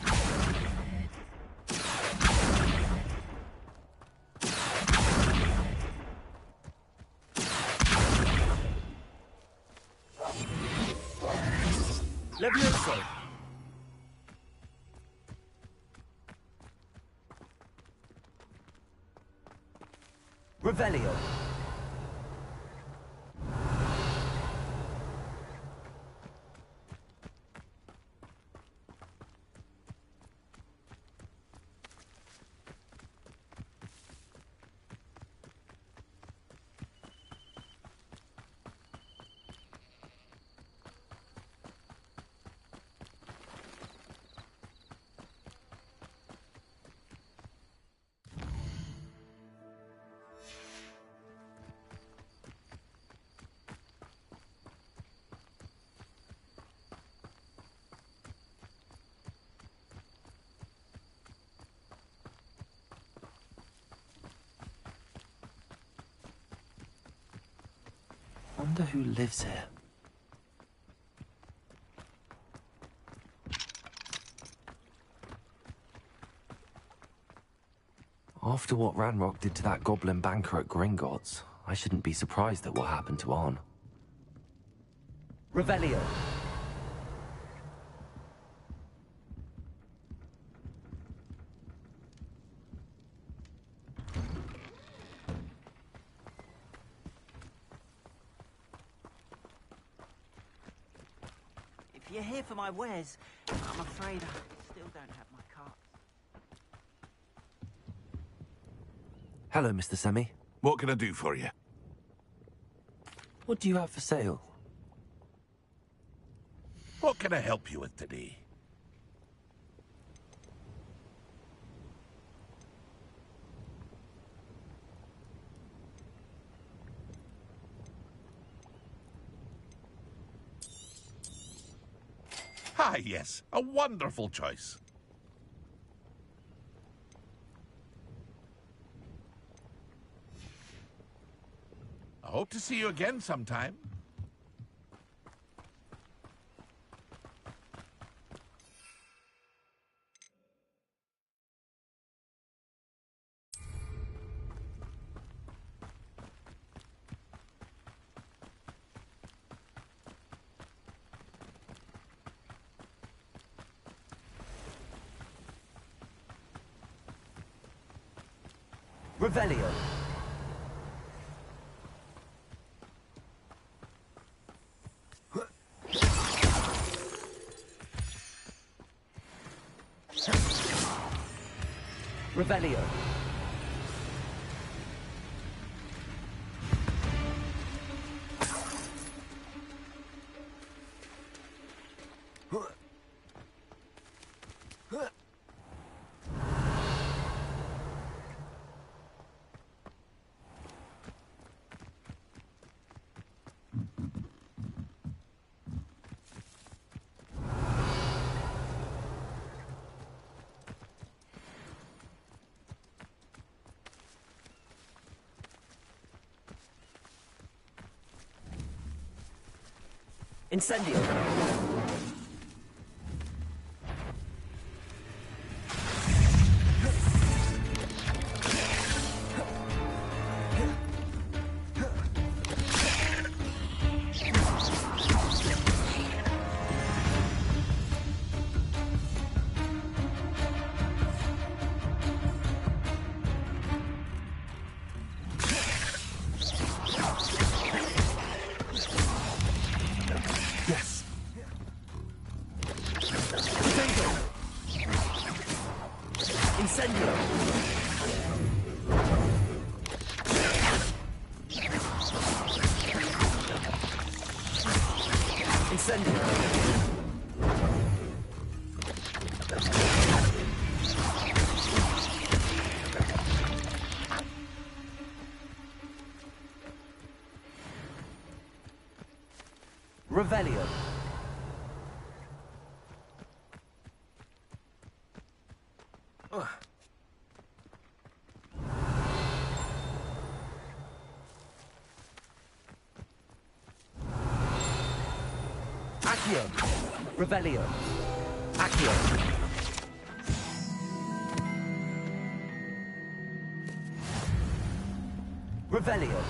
A: Levioso! Revelio! Wonder who lives here. After what Ranrock did to that goblin banker at Gringotts, I shouldn't be surprised at what happened to Arn. Revelio.
L: If you're here for my wares, I'm afraid I still don't have my cart.
A: Hello, Mr. Semi.
K: What can I do for you?
A: What do you have for sale?
K: What can I help you with today? Ah, yes, a wonderful choice. I hope to see you again sometime.
A: Revelio. Revelio. Incendio. Revelio. Accio! Revelio! Accio! Revelio!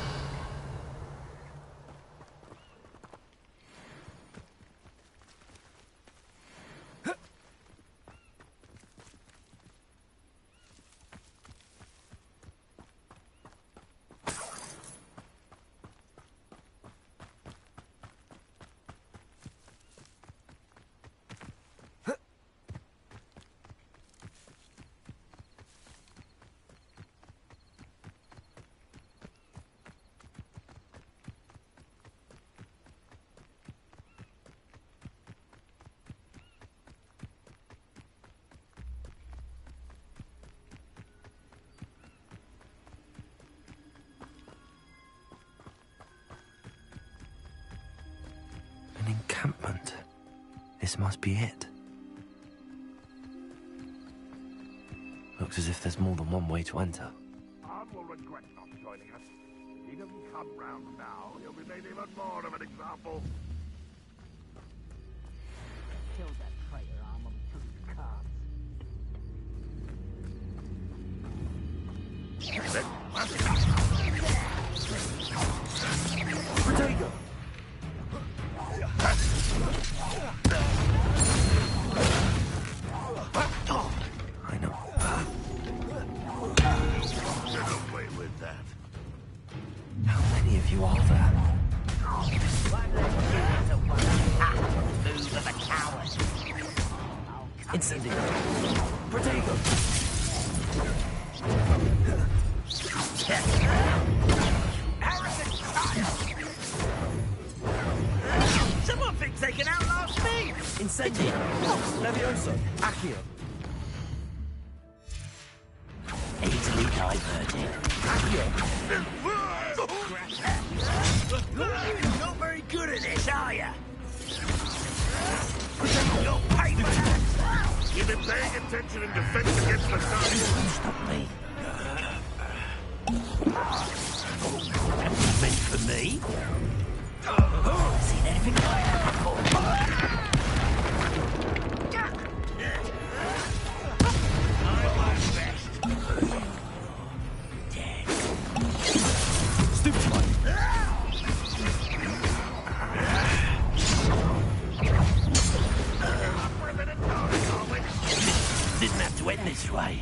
A: An encampment. This must be it. Looks as if there's more than one way to enter.
K: Anne will regret not joining us. If he doesn't come round now, he'll be made even more of an example.
L: Kill that traitor, Arm, when we took his cards.
A: Protego! I know.
K: Get away with that.
A: How many of you are there?
L: Move of a coward.
A: Incendio! Protego!
L: Someone thinks they can outlast me!
A: Incendio! Levioso! Accio!
L: Easily diverted.
A: Accio!
L: You're not very good at this, are you? You'll pay for that!
K: You've been paying attention in defense against the sun.
L: Stop me. Meant for me? Seen anything like that before? I was best. Dead.
A: Stupid one!
L: Didn't have to end this way.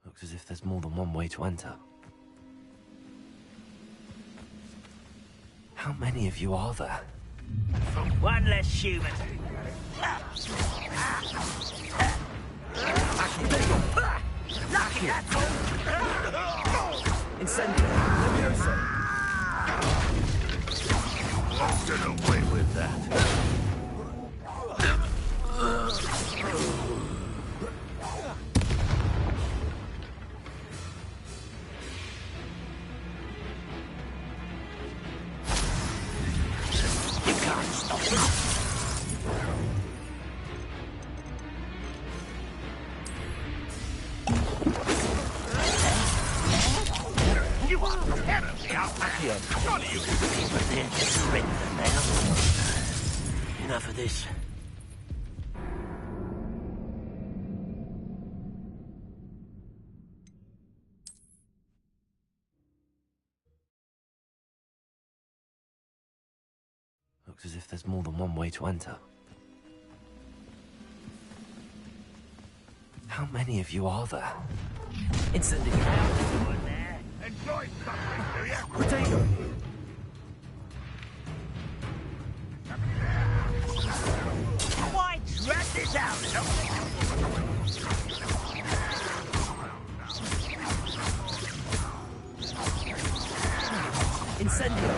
A: Looks as if there's more than one way to enter. How many of you are there?
L: One less human. Lucky that's all.
A: Incendio! Levioso!
K: Get away with that.
L: You can't stop me. You are terribly outmatched. Surely you can see but they're just surrender now. Enough of this.
A: Looks as if there's more than one way to enter. How many of you are there? Incendio!
K: Enjoy suffering, do you?
A: Protego!
L: Why drag this out?
A: Incendio!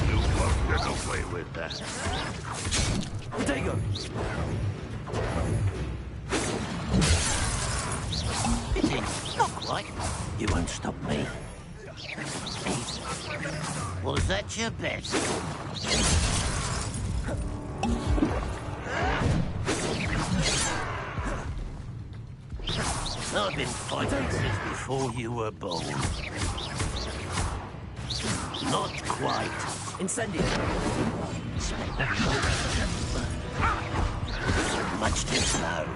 K: You won't get away with that.
A: Protego!
I: You won't stop me. Was that your best? I've been fighting since before you were born. Not quite.
O: Incendio.
I: Much too slow.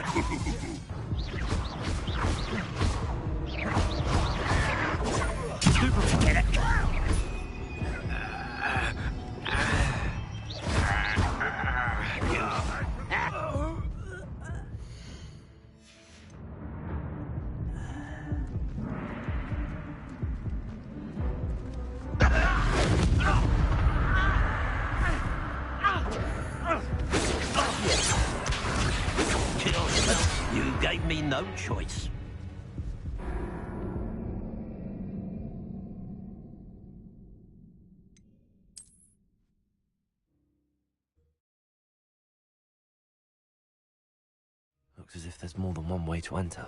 I: You gave me no choice.
A: Looks as if there's more than one way to enter.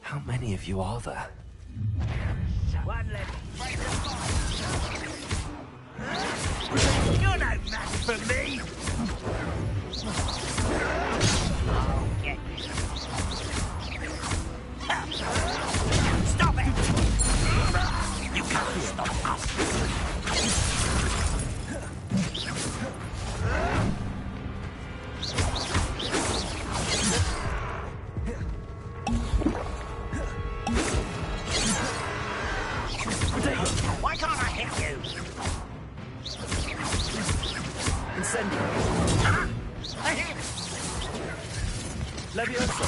A: How many of you are there?
I: One left. You're no match for me. I'll get you. Stop it! You can't stop us. Why can't I hit you?
O: Incendio. Levioso.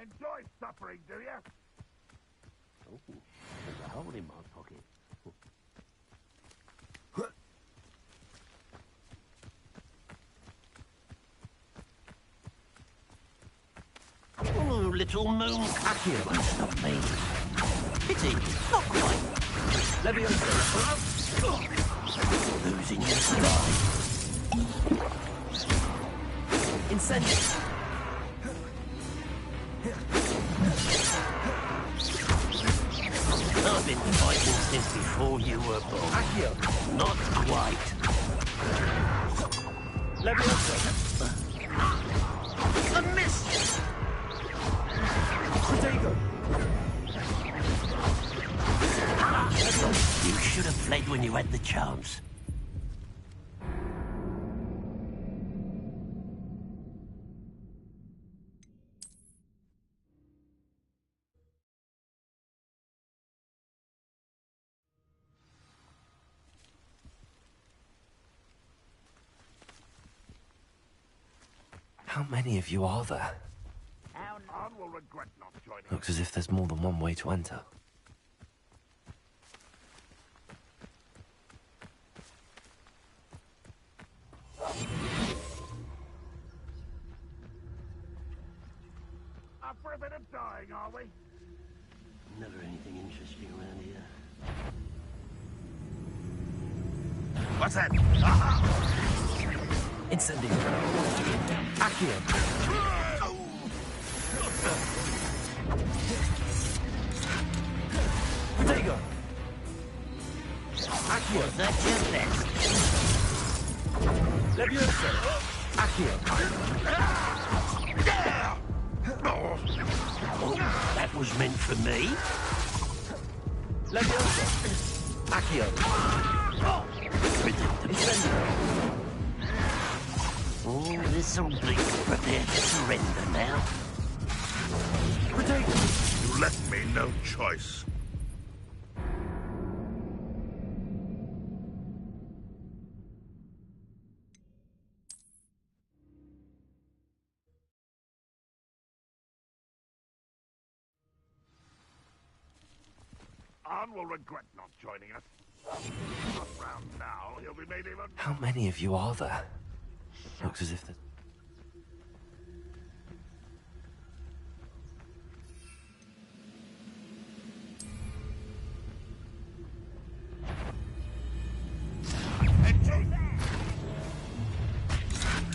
I: Enjoy suffering, do you? Oh, there's a hole in my pocket. Oh, little moon Akio won't stop me. Pity, not quite.
O: Levioso.
I: Losing your stride.
O: Incendio.
I: I've been fighting since before you were born.
O: Accio.
I: Not quite.
O: Levioso.
I: A miss!
O: Protego.
I: You should have fled when you had the chance.
A: How many of you are there?
I: Anne will regret not joining.
A: Looks as if there's more than one way to enter.
I: Up for a bit of dying, are we? Never anything interesting around here. What's that?
O: Incendio. Accio. Protego.
I: Accio. Was that your best?
O: Levioso. Accio.
I: Oh, that was meant for me.
O: Levioso. Accio. Incendio.
I: Oh, this'll be prepare to surrender now.
O: Protego.
K: You left me no choice. Arn will regret not joining us. Not round now, he'll be made even...
A: How many of you are there? Looks as if there's...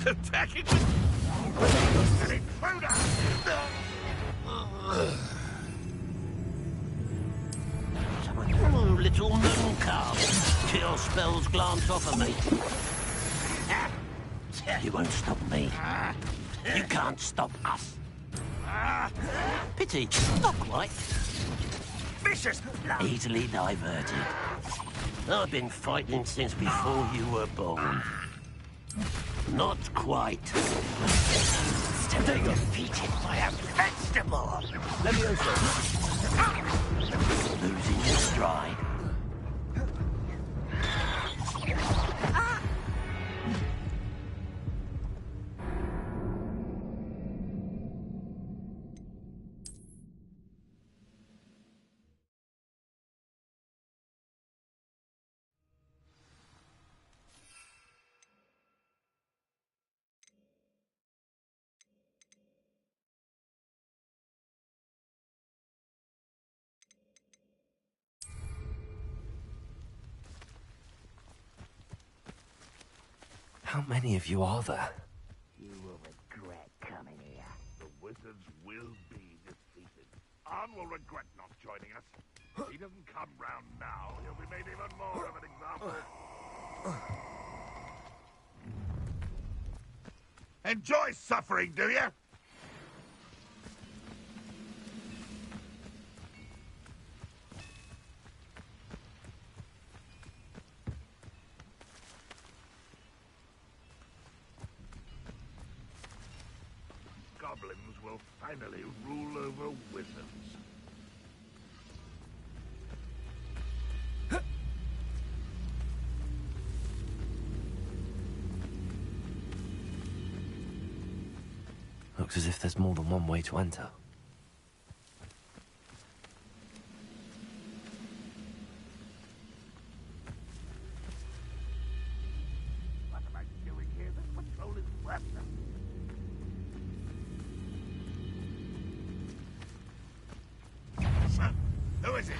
K: Attacking with... an intruder!
I: Little moon calf. Chill spells glance off of me. You won't stop me. You can't stop us. Pity, not quite.
K: Vicious blood!
I: Easily diverted. I've been fighting since before you were born. Not quite. Still defeated by a vegetable.
G: Levioso.
I: Losing your stride.
A: How many of you are there?
I: You will regret coming here.
K: The wizards will be defeated. Arn will regret not joining us. If he doesn't come round now, he'll be made even more of an example. Enjoy suffering, do you? Goblins will finally rule over wizards.
A: Looks as if there's more than one way to enter.
K: What am I doing here? This patrol is worthless. Who is it?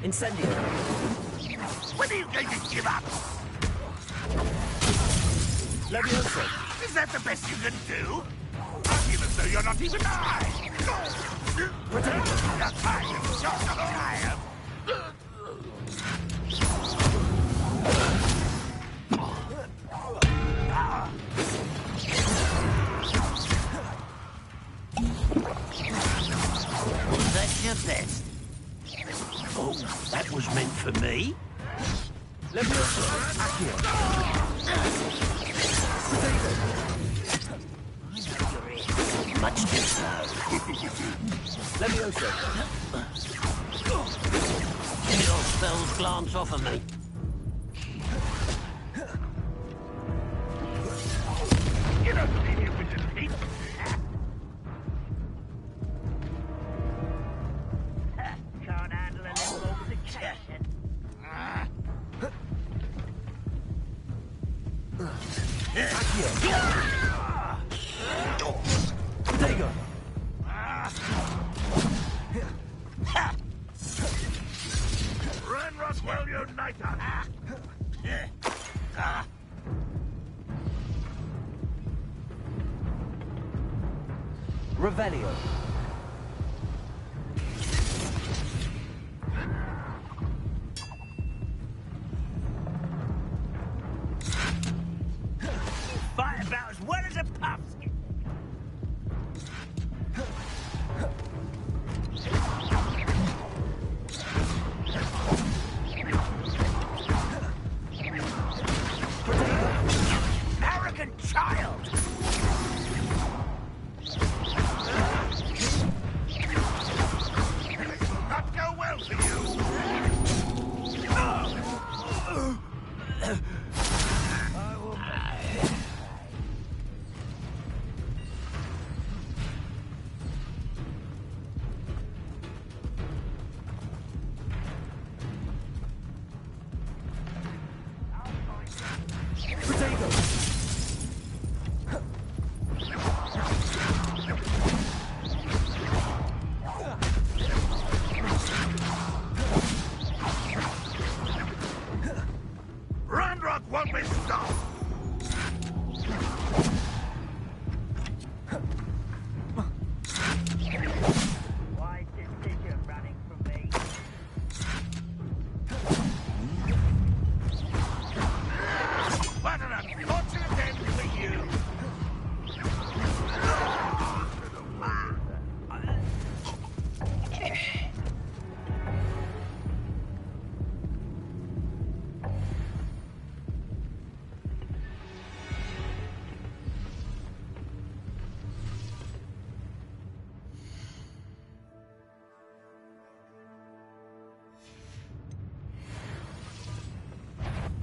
G: Incendio.
K: When are you going to give up?
G: Levioso.
K: Is that the best you can do? I feel as though you're not even I.
G: Protect.
K: You're tired. You're not tired.
I: That's your best. Oh, that was meant for me.
G: Levioso. Accio.
I: Much too slow.
G: Levioso.
I: Your spells glance off of me.
K: You don't see me with your teeth.
I: Can't handle a little altercation.
G: Protego.
K: Run, Roswell, unite us.
G: Revelio.
I: Fight about as well as a pumpkin. Arrogant child!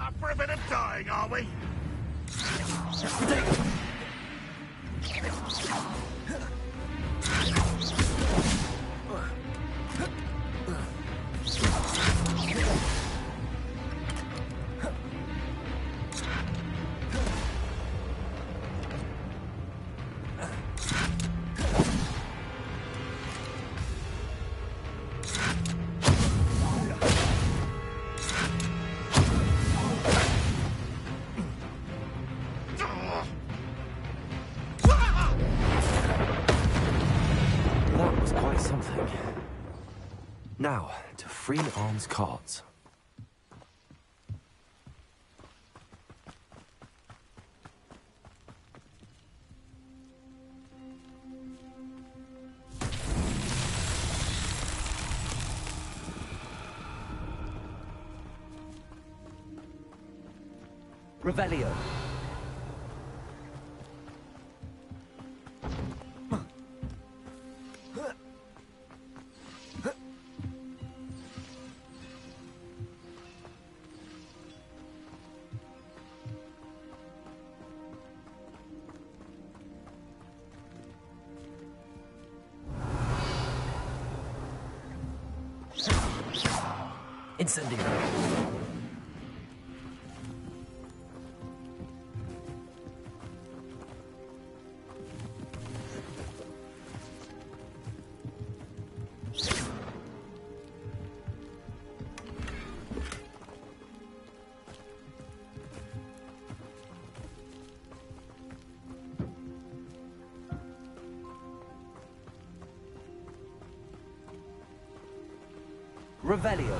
I: Up for a bit of dying, are we?
A: That was quite something. Now, to free arms cards. Revelio. Incendio. Revelio.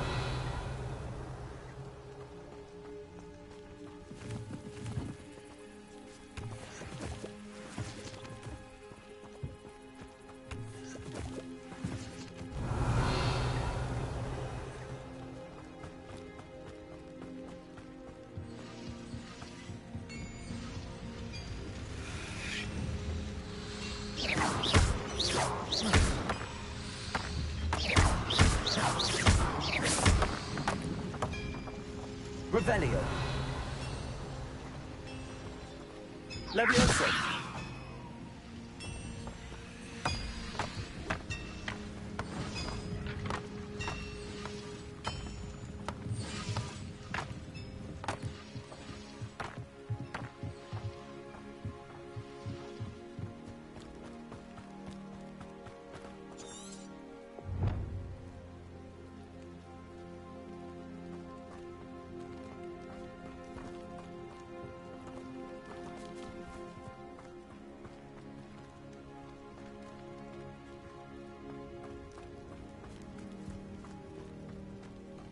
A: Revelio. Leviosa.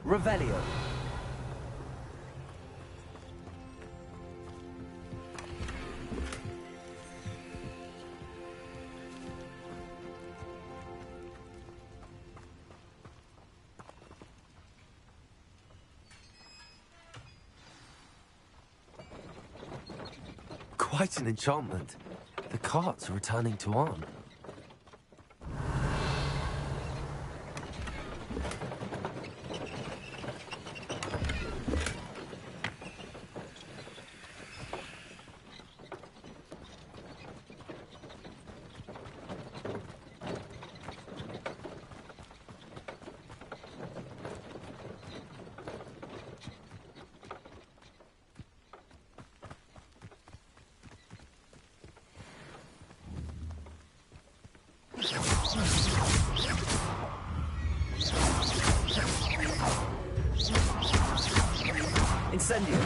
A: Revelio. Quite an enchantment. The carts are returning to Arn. Incendio.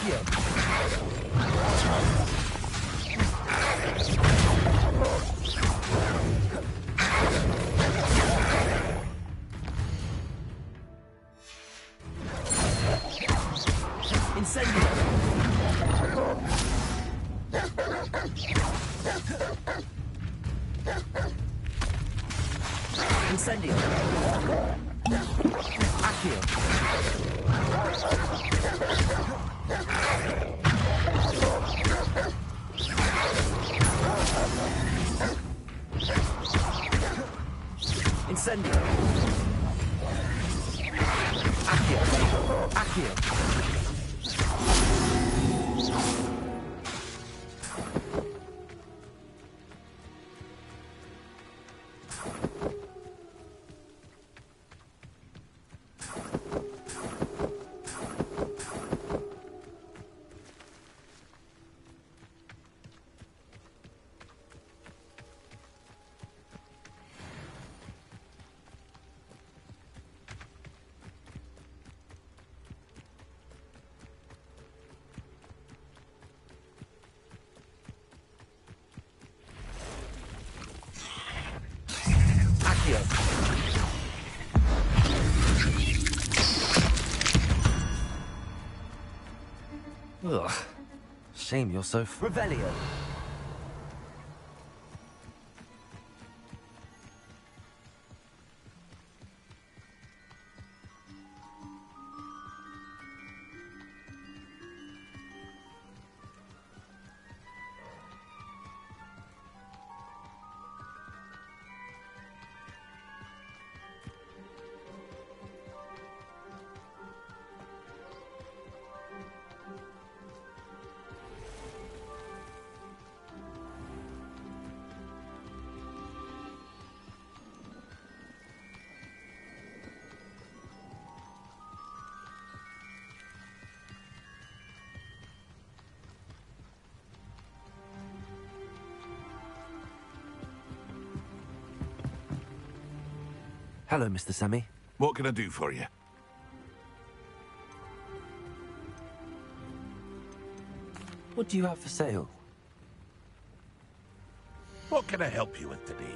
A: Accio! Incendio! Incendio! Accio! Incendio! Accio! Accio! Ugh. Shame you're so... Revelio! Hello, Mr. Sammy.
K: What can I do for you?
A: What do you have for sale?
K: What can I help you with today?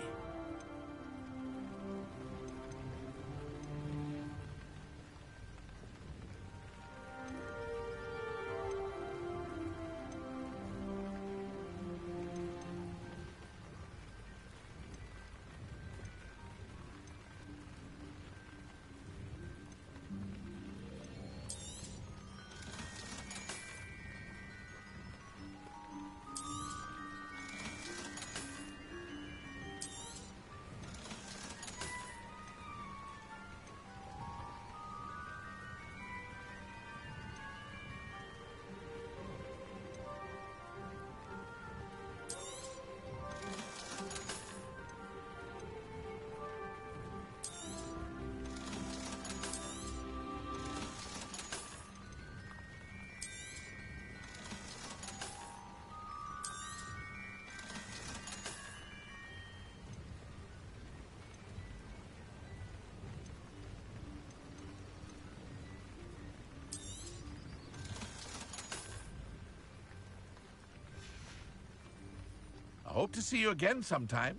K: I hope to see you again sometime.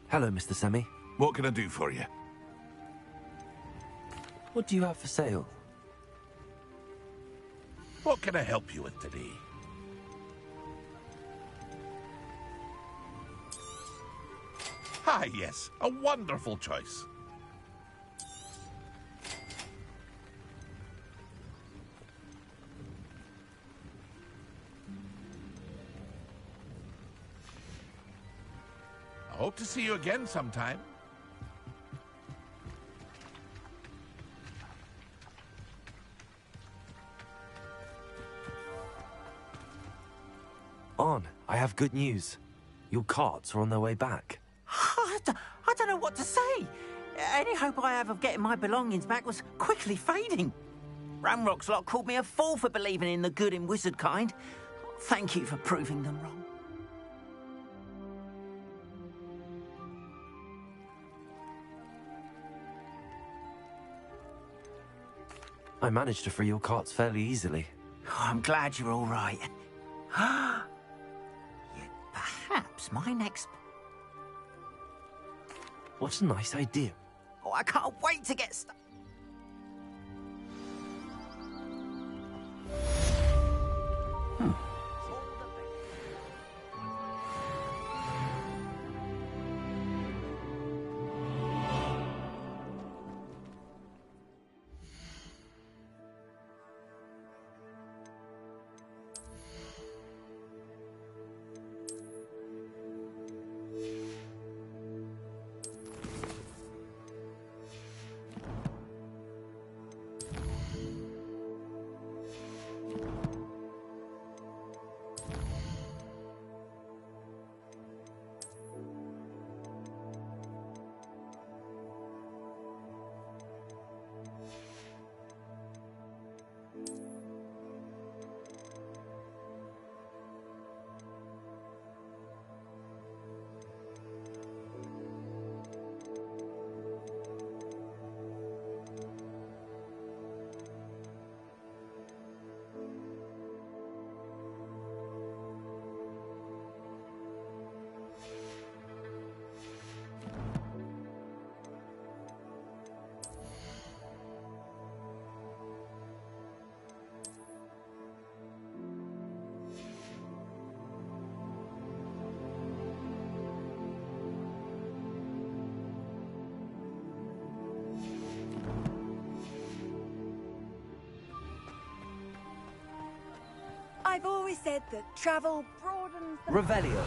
A: Hello, Mr. Sammy.
K: What can I do for you?
A: What do you have for sale?
K: What can I help you with today? Ah, yes, a wonderful choice. I hope to see you again sometime.
A: On, I have good news. Your carts are on their way back.
L: I don't know what to say. Any hope I have of getting my belongings back was quickly fading. Ramrock's lot called me a fool for believing in the good in wizard kind. Thank you for proving them wrong.
A: I managed to free your carts fairly easily.
L: I'm glad you're all right. Yet perhaps my next...
A: What a nice idea.
L: Oh, I can't wait to get stuck.
H: I've always said that travel broadens the...
A: Revelio.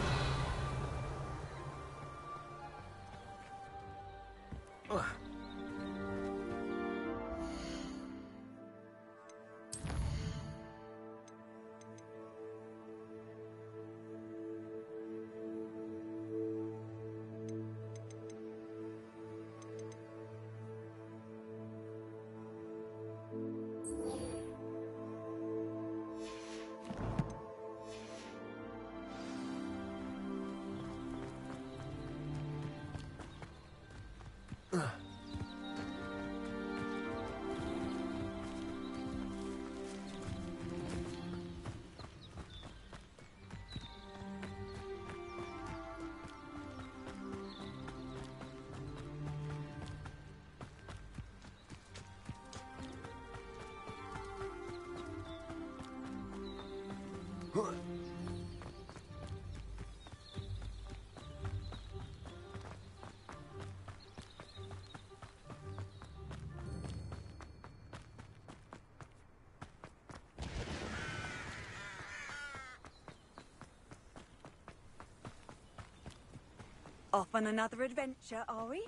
H: Off on another adventure, are we?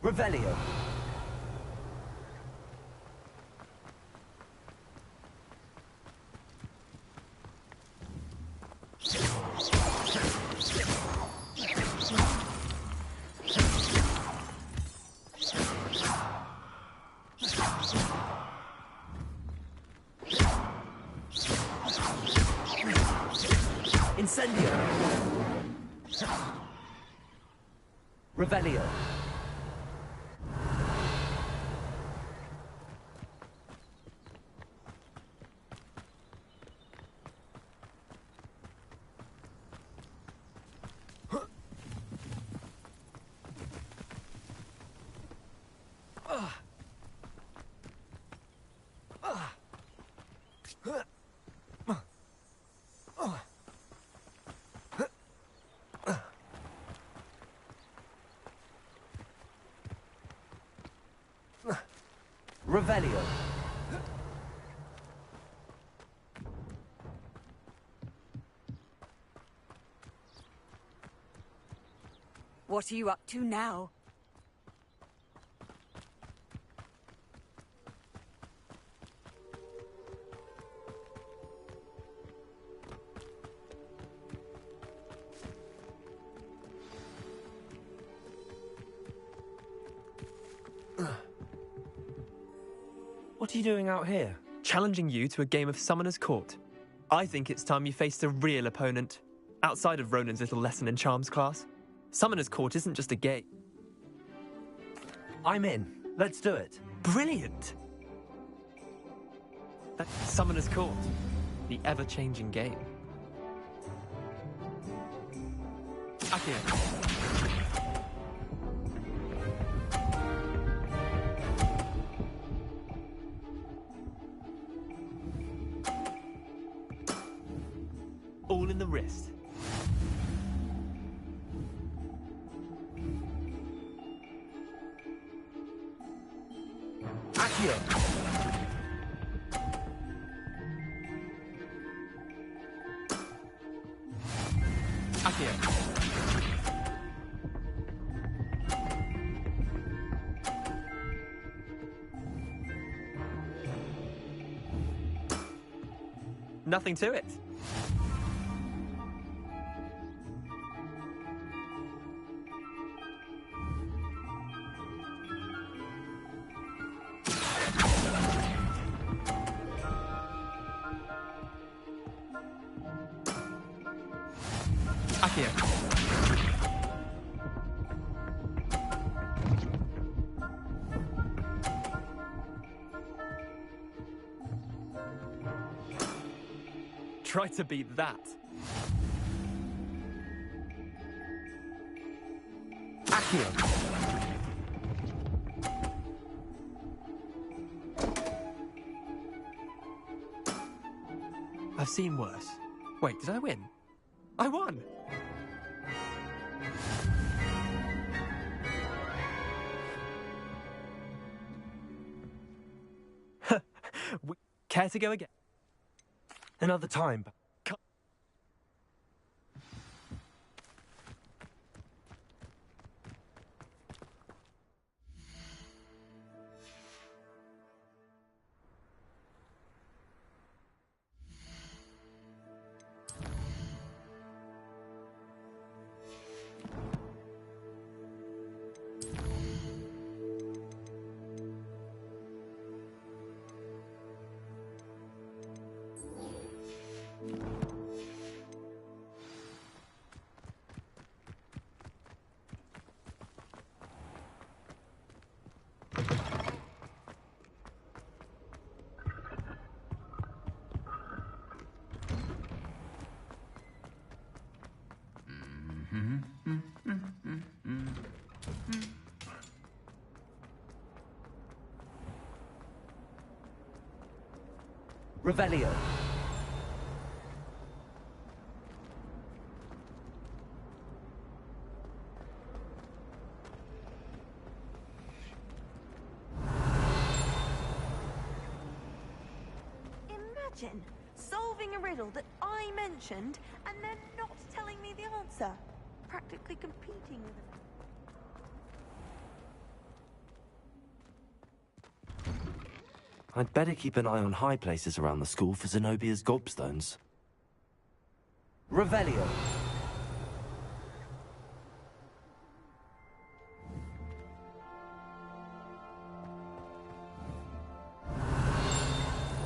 A: Revelio. Incendio. Revelio. Revelio.
H: What are you up to now?
A: What are you doing out here?
G: Challenging you to a game of Summoner's Court. I think it's time you faced a real opponent. Outside of Ronan's little lesson in charms class. Summoner's Court isn't just a game.
A: I'm in. Let's do it.
G: Brilliant! That's Summoner's Court. The ever-changing game. Akio. All in the wrist.
A: Akio.
G: Akio. Nothing to it. Akio. Try to beat that.
A: Akio.
G: I've seen worse. Wait, did I win? I won! Care to go again?
A: Another time. Revelio.
C: Imagine solving a riddle that I mentioned and then not telling me the answer. Practically competing with it.
A: I'd better keep an eye on high places around the school for Zenobia's gobstones. Revelio.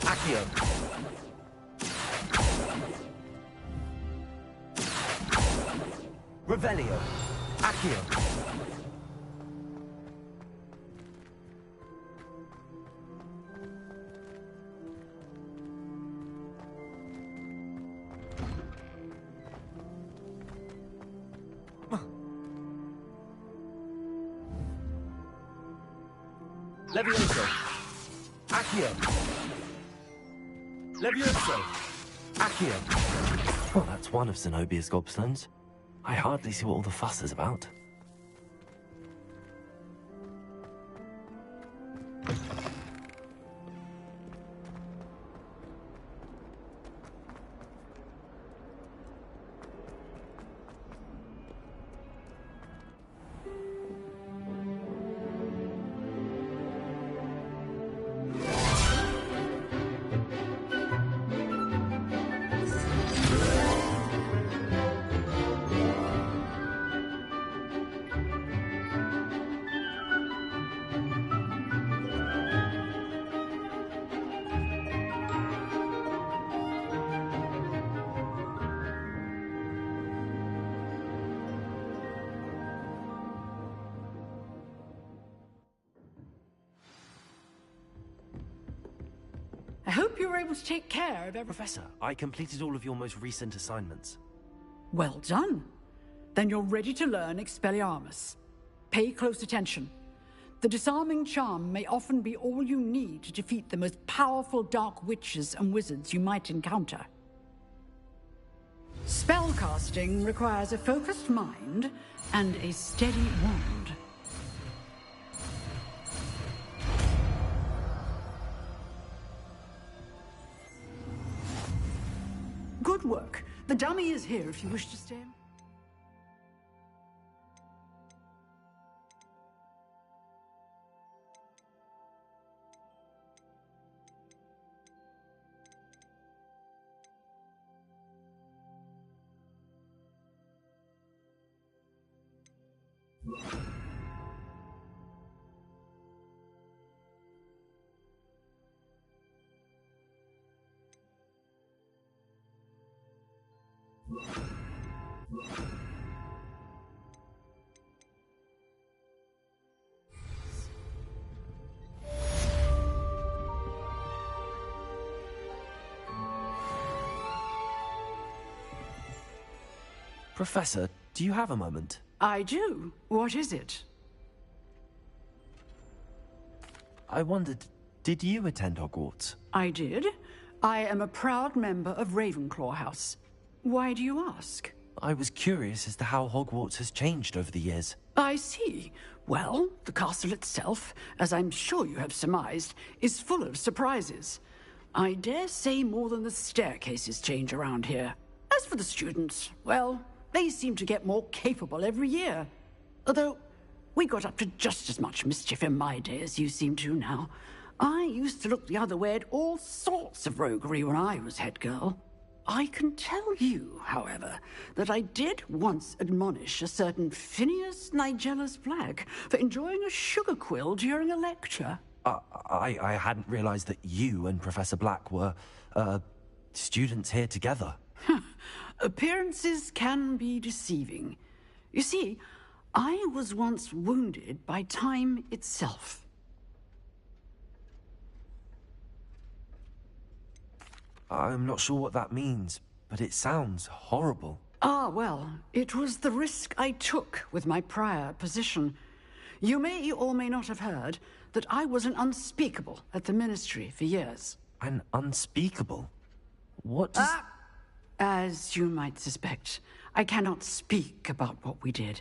A: Akio. Revelio. Akio. Levioso. Akio. Levioso. Akio. Well, that's one of Zenobia's gobstones. I hardly see what all the fuss is about.
R: I hope you were able to take care of everything.
A: Professor, I completed all of your most recent assignments.
R: Well done. Then you're ready to learn Expelliarmus. Pay close attention. The disarming charm may often be all you need to defeat the most powerful dark witches and wizards you might encounter. Spellcasting requires a focused mind and a steady wand. Good work. The dummy is here if you wish to stay.
A: Professor, do you have a moment?
R: I do. What is it?
A: I wondered, did you attend Hogwarts?
R: I did. I am a proud member of Ravenclaw House. Why do you ask?
A: I was curious as to how Hogwarts has changed over the years.
R: I see. Well, the castle itself, as I'm sure you have surmised, is full of surprises. I dare say more than the staircases change around here. As for the students, well, they seem to get more capable every year. Although, we got up to just as much mischief in my day as you seem to now. I used to look the other way at all sorts of roguery when I was head girl. I can tell you, however, that I did once admonish a certain Phineas Nigellus Black for enjoying a sugar quill during a lecture.
A: I hadn't realized that you and Professor Black were, students here together.
R: Appearances can be deceiving. You see, I was once wounded by time itself.
A: I'm not sure what that means, but it sounds horrible.
R: Ah, well, it was the risk I took with my prior position. You may or may not have heard that I was an unspeakable at the Ministry for years.
A: An unspeakable? What does...
R: As you might suspect, I cannot speak about what we did.